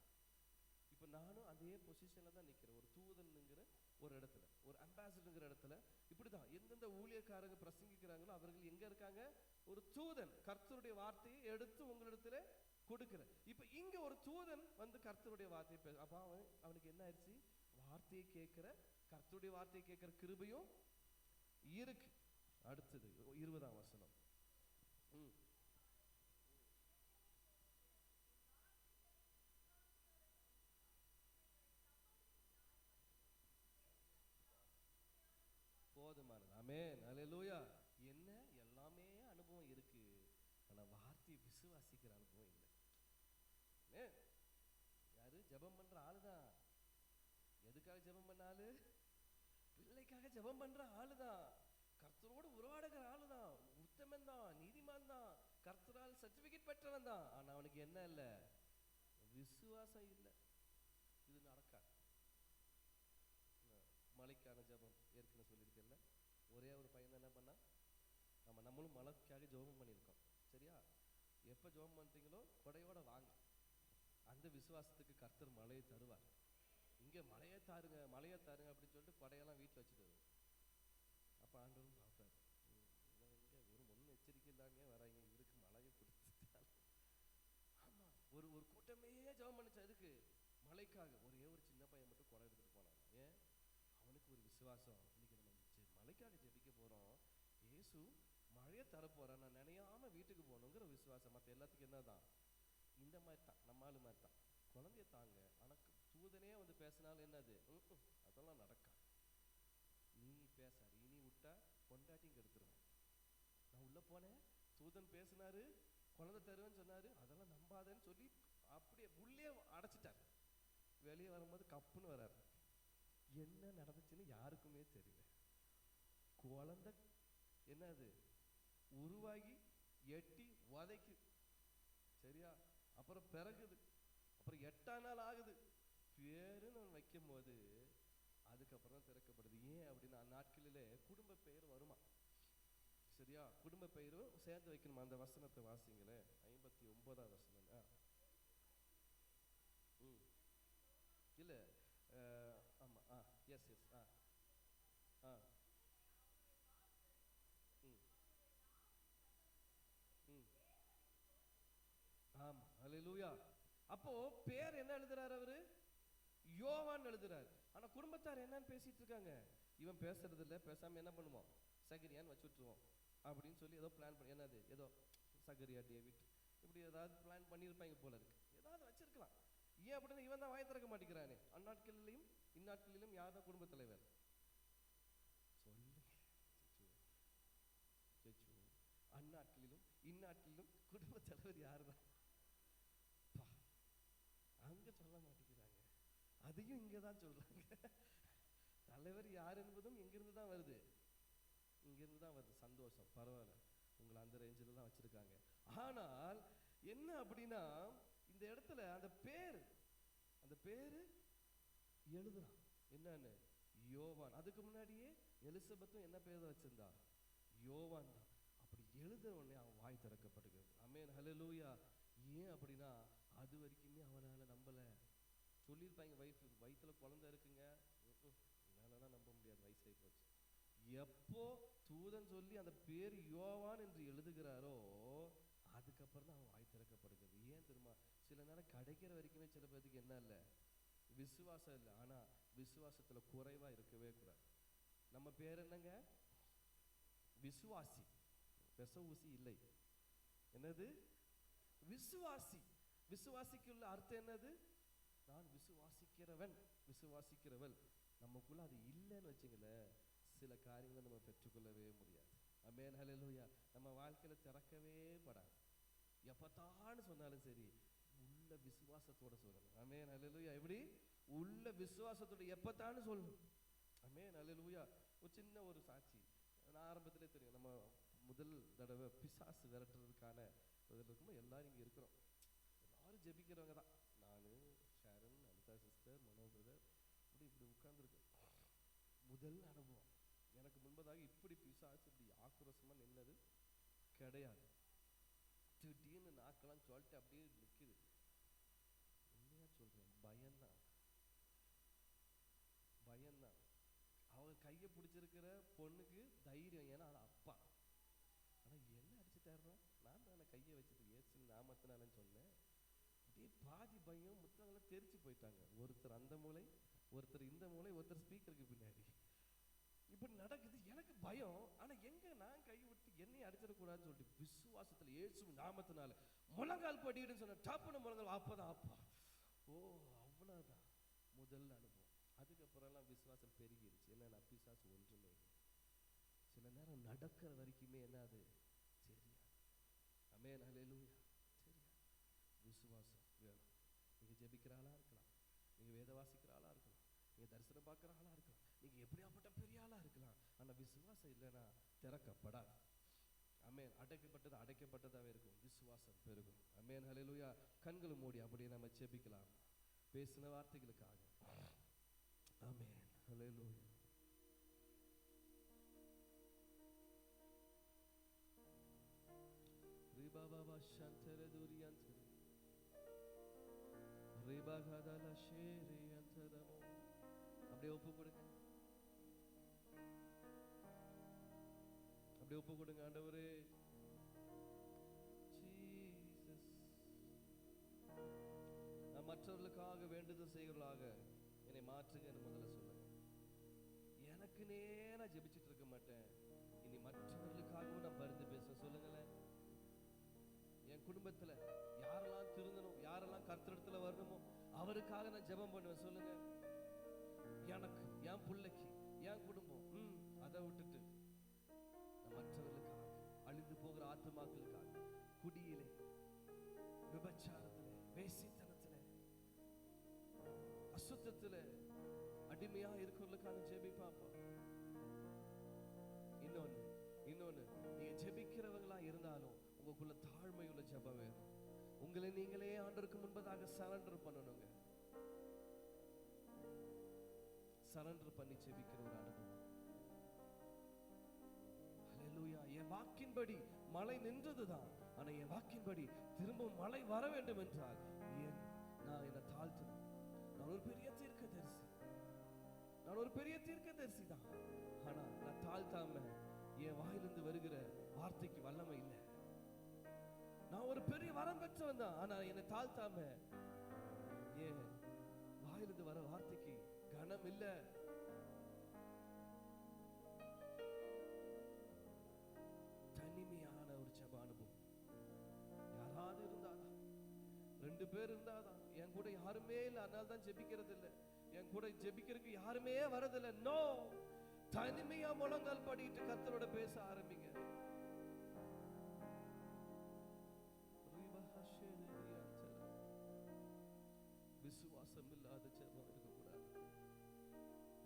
இப்ப நானும் அதே பொசிஷன்ல தான் நிக்கிறேன். ஒரு தூதன்ங்கிற ஒரு இடத்துல, ஒரு அம்பாசிடர்ங்கிற இடத்துல. இப்படிதான் எந்தெந்த ஊழியக்காரங்க பிரசங்கிக்கிறாங்களோ அவர்கள் எங்க இருக்காங்க? ஒரு தூதன் கர்த்தருடைய வார்த்தையை எடுத்து உங்களிடத்துல கொடுக்கிற. இப்ப இங்க ஒரு தூதன் வந்து கர்த்தருடைய வார்த்தையை பேச. அப்ப அவனுக்கு என்ன ஆயிடுச்சு? வார்த்தையை கேட்கிற, கர்த்தருடைய வார்த்தையை கேட்கிற கிருபையும் இருக்கு. அடுத்தது 20ஆம் வசனம். போதுமானது. ஆமென், ஹல்லேலூயா. என்ன எல்லாமே அனுபவம் இருக்கு, ஆனா வார்த்தையை விசுவாசிக்கிற அனுபவம் இல்லை. யாரு? ஜெபம் பண்ற ஆளுதான். எதுக்காக ஜெபம் பண்ண ஆளு? பிள்ளைக்காக ஜெபம் பண்ற ஆளுதான். கர்த்தரோடு உறவாடுகிற ஆளுதான். உத்தமன் தான், நீதிமான் தான், கர்த்தரால் சர்டிபிகேட் பெற்றவன் தான். ஆனா அவனுக்கு என்ன இல்ல? விசுவாசம் இல்லை. இது நடக்காது. மழைக்கான ஜெபம் ஏற்கனவே சொல்லியிருக்கேன்ல. ஒரே ஒரு பையன் என்ன பண்ணா? நம்மளும் மழைக்காக ஜெபம் பண்ணியிருக்கோம். சரியா? எப்ப ஜெபம் பண்றீங்களோ கொடையோட வாங்க. அந்த விசுவாசத்துக்கு கர்த்தர் மழையை தருவார். இங்க மழையை தாருங்க மழையை தாருங்க அப்படின்னு சொல்லிட்டு கொடையெல்லாம் வீட்டுல வச்சுட்டு வருவோம். அப்ப ஆண்டவரும் பார்ப்பாரு, இங்க ஒரு முன்னெச்சரிக்கை இல்லாம வராங்க, இவருக்கு மழையை கொடுத்துட்டால். ஆமா, ஒரு கூட்டமே ஜெபம் பண்ணிச்சு. அதுக்கு மழைக்காக ஒரே ஒரு சின்ன பையன் மட்டும் கொடை எடுத்துட்டு போனாங்க. ஏன்? அவனுக்கு ஒரு விசுவாசம். இன்னைக்கு நம்ம மழைக்காக ஜெபிக்க போறோம், இயேசு மழையை தரப்போறேன், நான் நினையாம வீட்டுக்கு போகணுங்கிற விசுவாசம். மற்ற எல்லாத்துக்கும் என்னதான்? இந்த மாதிரி தான், நம்ம ஆளு மாதிரி தான். குழந்தைய தாங்க. ஆனா தூதனே வந்து பேசினாலும் என்னது? அதெல்லாம் நடக்காது. நீ பேசாரு, இனி விட்டா கொண்டாட்டியும் கெடுத்துருவேன். நான் உள்ள போனேன், தூதன் பேசினாரு, குழந்தை தருவேன்னு சொன்னாரு, அதெல்லாம் நம்பாதேன்னு சொல்லி அப்படியே உள்ளே அடைச்சிட்டாரு. வெளியே வரும்போது கப்புன்னு வராரு. என்ன நடந்துச்சுன்னு யாருக்குமே தெரியல. குழந்தை என்னது உருவாகி எட்டி உதைக்கு. சரியா? அப்புறம் பிறகுது. அப்புறம் 8ஆம் நாள் ஆகுது. பேருன்னு வைக்கும் போது அதுக்கப்புறம் திறக்கப்படுது. ஏன் அப்படின்னா நாட்களிலே குடும்ப பெயர் வருமா? சரியா? குடும்ப பெயரும் சேர்ந்து வைக்கணுமா? அந்த வசனத்தை வாசிங்களேன். 59ஆம் வசனம். இல்ல ஆமா, எஸ் ஆமா, ஹல்லேலூயா. அப்போ பேர் என்ன எழுதுறாரு அவரு? யோவான் எழுதுறாரு. ஆனா குடும்பத்தார் என்னன்னு பேசிட்டு இருக்காங்க? இவன் பேசுறது இல்ல, பேசாம என்ன பண்ணுவோம்? சகரியான்னு வச்சு விட்டுருவோம். அப்படின்னு சொல்லி ஏதோ பிளான் பண்ணி, என்னது ஏதோ சகரியா டேவிட் இப்படி ஏதாவது பிளான் பண்ணியிருப்பாங்க போல இருக்கு, ஏதாவது வச்சிருக்கலாம். ஏன் அப்படின்னா இவன் தான் வாய் திறக்க மாட்டேங்கிறானே. அந்நாட்களிலும் இந்நாட்களிலும் யார் தான் குடும்ப தலைவர் சொல்லுங்க? அந்நாட்களிலும் இந்நாட்களிலும் குடும்ப தலைவர் யாரு தான்? அங்க சொல்ல மாட்டேங்கிறாங்க, அதையும் இங்கதான் சொல்றாங்க. தலைவர் யார் என்பதும் எங்கிருந்து தான் வருது, இங்கிருந்து தான் வருது. சந்தோஷம், பரவாயில்ல, உங்களை அந்த ரேஞ்சில் தான் வச்சிருக்காங்க. ஆனால் என்ன அப்படின்னா இந்த இடத்துல அந்த பேரு எழுதுறான் என்னன்னு, யோவான். அதுக்கு முன்னாடியே எலிசபெத்தும் என்ன பேர் வச்சிருந்தா, யோவான் தான். அப்படி எழுத உடனே அவன் வாய் திறக்கப்படுகிறது. ஆமென், ஹல்லேலூயா. ஏன் அப்படின்னா அது வரைக்குமே அவனால நம்பல. சொல்லியிருப்பாங்க வயிற்றுல குழந்தை இருக்குங்க, என்னாலலாம் நம்ப முடியாது, வயசாகி போச்சு. எப்போ தூதன் சொல்லி அந்த பேர் யோவான் என்று எழுதுகிறாரோ அதுக்கப்புறம் தான் அவன் வாய் திறக்கப்படுகிறது. ஏன் தெரியுமா? சில நேரம் கிடைக்கிற வரைக்குமே சில பேருக்கு என்ன இல்லை, விசுவாசம் இல்லை. ஆனா விசுவாசத்துல குறைவா இருக்கவே கூடாது. நம்ம பேர் என்னங்க? விசுவாசி. விசுவாசி இல்லை, என்னது? விசுவாசி. விசுவாசிக்குள்ள அர்த்தம் என்னது? நான் விசுவாசிக்கிறவன், விசுவாசிக்கிறவள். நமக்குள்ள அது இல்லைன்னு வச்சுங்களேன், சில காரியங்களை நம்ம பெற்றுக்கொள்ளவே முடியாது. ஆமென், ஹல்லேலூயா. நம்ம வாழ்க்கையில திறக்கவே படாது. எப்பத்தான்னு சொன்னாலும் சரி, உள்ள விசுவாசத்தோட சொல்லணும். ஆமென், ஹல்லேலூயா. எப்படி? உள்ள விசுவாசத்தோட எப்பத்தான்னு சொல்லணும். ஆமென், ஹல்லேலூயா. ஒரு சின்ன ஒரு சாட்சி, நான் ஆரம்பத்திலே தெரியும், நம்ம முதல் தடவை பிசாசு விரட்டுறதுக்கான இருக்கும்போது எல்லாரும் இங்கே இருக்கிறோம், எல்லாரும் ஜெபிக்கிறவங்க தான். நான், ஷாரன், அனிதா சிஸ்டர், மனோ பிரதர், இப்படி உட்கார்ந்துருக்கோம். முதல் அனுபவம். எனக்கு முன்பதாக இப்படி பிசாசு இப்படி ஆக்ரோஷமா நின்னது கிடையாது. திடீர்னு நாக்கெல்லாம் சொல்லிட்டு அப்படியே நிற்குது. உண்மையா சொல்றேன், பயம்தான். அவங்க கையை பிடிச்சிருக்கிற பொண்ணுக்கு தைரியம், ஏன்னா அது அப்பா. ஆனா என்ன அடிச்சுட்டாருன்னா, நான் தானே கையை வச்சுட்டு ஏசு நாமத்தினாலன்னு சொன்னேன். அப்படியே பாதி பயம், முத்தங்களை தெரிச்சு போயிட்டாங்க. ஒருத்தர் அந்த மூளை, ஒருத்தர் இந்த மூளை, ஒருத்தர் ஸ்பீக்கருக்கு பின்னாடி. இப்படி நடக்குது. எனக்கு பயம். ஆனா எங்க நான் கை விட்டு என்னையும் அடிச்சிடக்கூடாதுன்னு சொல்லிட்டு விசுவாசத்துல இயேசு நாமத்தினால முழங்கால் படின்னு சொன்ன, டாப்புன்னு முழங்கால். அப்பதான் அப்பா, ஓ அவ்வளவுதான் முதல் அனுபவம். அதுக்கப்புறம் எல்லாம் விசுவாசம் பெருகிருச்சு. என்ன பிசாசு ஒன்றுமே இல்லை. சில நேரம் நடக்கிற வரைக்குமே என்னது சரியா. ஆமென், ஹல்லேலூயா. சரியா விசுவாசம் வேணும். நீங்க ஜெபிக்கிற ஆளா இருக்கலாம், நீங்க வேத வாசிக்கிற ஆளா இருக்கலாம், நீங்க தரிசனம் பார்க்கிற ஆளா இருக்கலாம், நீங்க எப்படியாப்பட்ட பெரிய ஆளா இருக்கலாம். ஆனா விசுவாசம் இல்லைன்னா திறக்கப்படாது. ஆமென். அடைக்கப்பட்டதாவே இருக்கும். விசுவாசம் பெருகும். ஆமென், ஹல்லேலூயா. கண்களை மூடி அப்படியே நம்ம ஜெபிக்கலாம் பேசின வார்த்தைகளுக்காக. ஆமென், ஹல்லேலூயா. ரிபாபா ஷந்தர துரியந்தர ரிபாகதல ஷேரியந்தரமோ. அப்படியே ஒப்பு கொடுங்க, அப்படியே ஒப்பு கொடுங்க. ஆண்டவரே ஜீசஸ், நான் மற்றவர்களுக்காக வேண்டுதல் செய்கிறவர்களாக என்னை மாற்றுங்கன்னு முதல்ல சொல்லுங்க. எனக்குனே நான் ஜெபிச்சுட்டு இருக்க மாட்டேன், இனி மற்றவர்களுக்காகவும் நான் பரிந்து பேசுறேன். சொல்லுங்களேன். என் குடும்பத்துல யாரெல்லாம் திருந்தணும், யாரெல்லாம் கர்த்தரிடத்துல வரணுமோ அவருக்காக நான் ஜெபம் பண்ணுவேன். சொல்லுங்க. எனக்கு, என் பிள்ளைக்கு, என் குடும்பம், அதை விட்டுட்டு நான் மற்றவர்களுக்காக, அழிந்து போகிற ஆத்துமாக்களுக்காக, குடியிலே, விபச்சாரத்திலே, வேசித்தனத்திலே, அசுத்தத்திலே அடிமையா இருக்கிறவர்களுக்காக ஜெபிப்பாப்பா. இன்னொன்னு நீங்க ஜெபிக்கிறவங்களா இருந்தாலும் உங்களுக்குள்ள தாழ்மையுள்ள ஜெபம் வேணும். உங்களை நீங்களே ஆண்டவருக்கு முன்பதாக சரண்டர் பண்ணணுங்க. சரண்டர் பண்ணி ஜெபிக்கிற ஒரு அனுபவம். ஹல்லேலூயா. என் வாக்கின்படி மழை நின்றதுதான், ஆனா என் வாக்கின்படி திரும்ப மழை வர வேண்டும் என்றால் நான் என்னை தாழ்த்தணும். நான் ஒரு பெரிய தீர்க்கதரிசி தான். ஆனா நான் தாழ்த்தாம என் வாயிலிருந்து வருகிற வார்த்தைக்கு வல்லமை இல்லை. நான் ஒரு பெரிய வரம் பெற்றவன் தான், ஆனா என்னை தாழ்த்தாம என் வாயிலிருந்து வர வார்த்தைக்கு கனம் இல்லை. 2 பேர் இருந்தாதான். என் கூட யாருமே இல்லை, அதனால தான் ஜெபிக்கிறது இல்லை. என் கூட ஜெபிக்கிறதுக்கு யாருமே வரதில்லை. நோ, தனிமையா முழங்கால் படிட்டு கர்த்தரோட பேச ஆரம்பிங்க. விசுவாசம் இல்லாத ஜெபம் இருக்கக்கூடாது.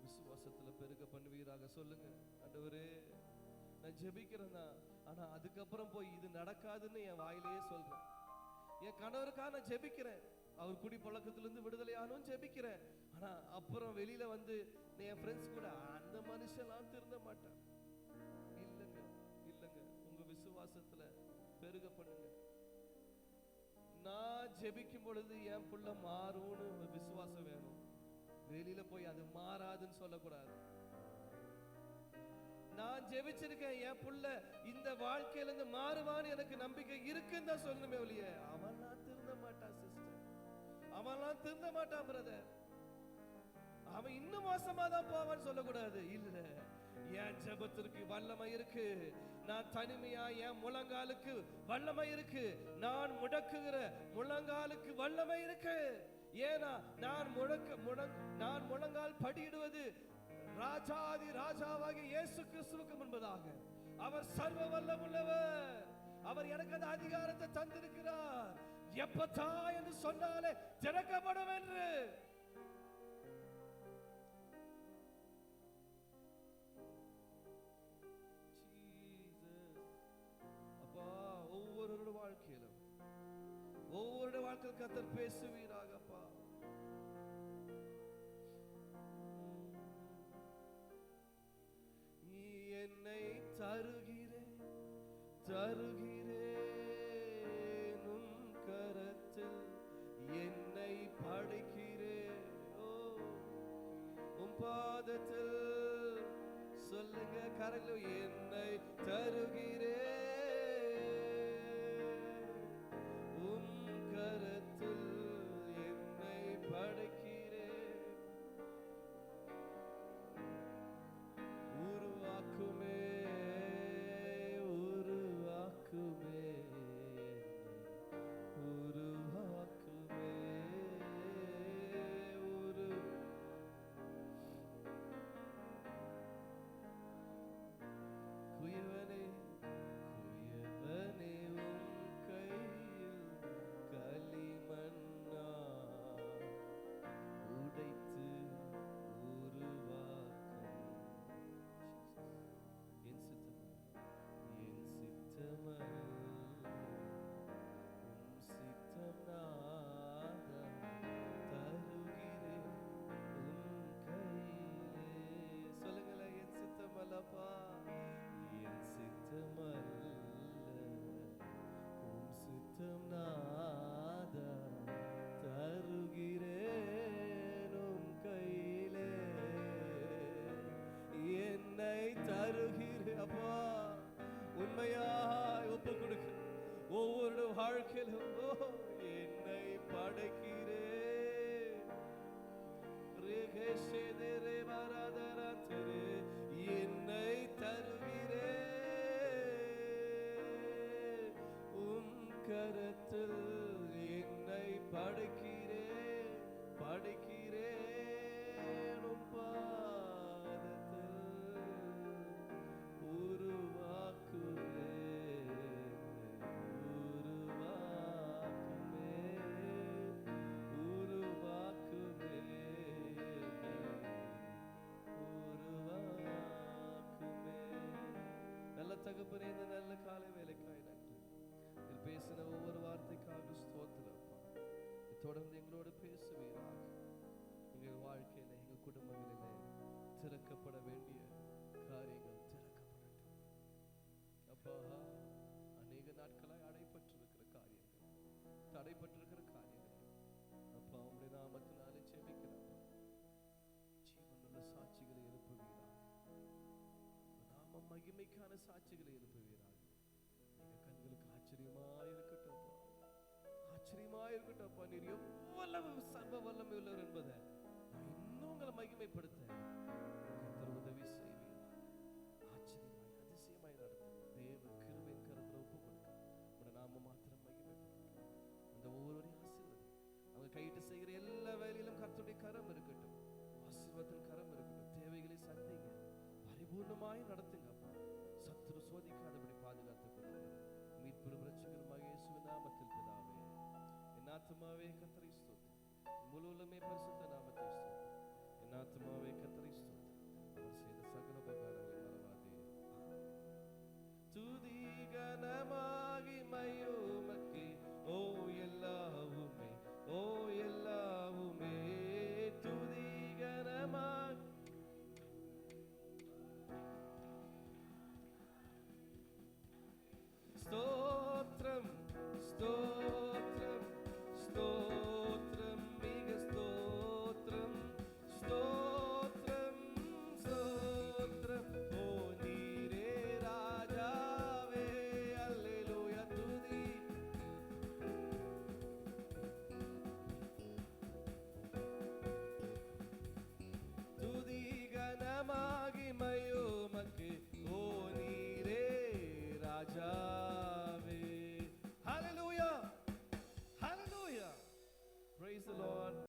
விசுவாசத்துல பெருக பண்ணுவீராக. சொல்லுங்க, ஆண்டவரே நான் ஜெபிக்கிறேன்னா, ஆனா அதுக்கப்புறம் போய் இது நடக்காதுன்னு என் வாயிலேயே சொல்றேன். என் கணவருக்காக நான் ஜெபிக்கிறேன், அவர் குடி பழக்கத்திலிருந்து விடுதலையானும் ஜெபிக்கிறேன். ஆனா அப்புறம் வெளியில வந்து என் ஃப்ரெண்ட்ஸ் கூட அந்த மனுஷன்லாம் திருந்த மாட்டான். இல்லைங்க இல்லைங்க, உங்க விசுவாசத்துல பெருக பண்ணுங்க. நான் ஜெபிக்கும் பொழுது என் புள்ள மாறும்னு விசுவாசம் வேணும். வெளியில போய் அது மாறாதுன்னு சொல்லக்கூடாது. நான் ஜெபிச்சிருக்கேன், என் புள்ள இந்த வாழ்க்கையில இருந்து மாறுவான்னு எனக்கு நம்பிக்கை இருக்குன்னு தான் சொல்லணுமே ஒழிய அவன்லாம் திருந்த மாட்டான் சிஸ்டர், அவன்லாம் திருந்த மாட்டான் பிரதர், அவன் இன்னும் மோசமா தான் போவான்னு சொல்லக்கூடாது. இல்ல, என் ஜெபத்திற்கு வல்லமை இருக்கு. நான் தனிமையா என் முழங்காலுக்கு வல்லமை இருக்கு. நான் முடக்குகிற முழங்காலுக்கு வல்லமை இருக்கு. ஏன்னா நான் முழங்கால் படியிடுவது ராஜாதி ராஜாவாகிய இயேசு கிறிஸ்துவுக்கு முன்பதாக. அவர் சர்வ வல்லமுள்ளவர். அவர் எனக்கு அந்த அதிகாரத்தை தந்திருக்கிறார். எப்பதா என்று சொன்னாலே திறக்கப்படும் என்று. ஒவ்வொரு வாழ்க்கையில் கர்த்தர் பேசுவீராகப்பா. என்னை தருகிறேன் உம் கரத்தில், என்னை படைக்கிறேன் உம் பாதத்தில். சொல்லுங்க கரங்களோ, என்னை தருகிறேன் உண்மையாய் ஒப்பு கொடுக்க. ஒவ்வொரு வாழ்க்கையிலும் என்னை படைக்கிறேன், என்னை தருகிறேன் உம் கரத்தில், என்னை படைக்கிறேன் உம் பாதத்தில். தகப்பனே, இந்த நல்ல காலை வேலைக்காய் நன்றி. நீர் பேசின ஒவ்வொரு வார்த்தைக்காக ஸ்தோத்திரம். தொடர்ந்து எங்களோடு பேசுவீராக. எங்கள் வாழ்க்கையில, எங்கள் குடும்பங்களிலே திறக்கப்பட வேண்டிய காரியங்கள் திறக்கப்படட்டும் அப்பா. அநேக நாட்களாய் அடைபட்டிருக்கிற காரியங்கள், தடைப்பட்டிருக்கிற காரியங்கள் அப்பா உம்முடைய நாமத்தினாலே ஜெபிக்கிறேன். ஜீவனுள்ள சாட்சிகளை எழுப்புவீராக. நாம மகிமைக்கான சாட்சிகளை எழுப்புவீராக. எங்க கண்களுக்கு ஆச்சரியமா இருக்கட்டும், ஆச்சரியமா இருக்கட்டும். நீர் எவ்வளவு சர்வ வல்லமை உள்ளவர் என்பதை நான் இன்னும் உங்களை மகிமைப்படுத்த கர்த்தர் உதவி செய்வீராக. ஆச்சரியமாய் அதிசயமாய் நடத்தும் தேவ கிருபையின் கரத்துல ஒப்பு கொடுக்க உடைய நாம மாத்திரம் மகிமைப்படட்டும். அந்த ஒவ்வொருவரையும் ஆசீர்வதிங்க. கரம் இருக்கட்டும், ஆசீர்வாதத்தின் கரம் இருக்கட்டும். தேவைகளை சந்திங்க, பரிபூர்ணமாய் நடத்துங்க அப்பா. சத்துரு சோதிக்காதபடி பாதுகாத்துக் கொள்ளுங்க. மீட்பும் இரட்சகருமாக இயேசுவின் நாமத்தில் பிதாவே. என் ஆத்துமாவே கர்த்தரை ஸ்தோத்திரி, முழு உள்ளமே பரிசுத்த நாமத்தை ஸ்தோத்திரி. என் ஆத்துமாவே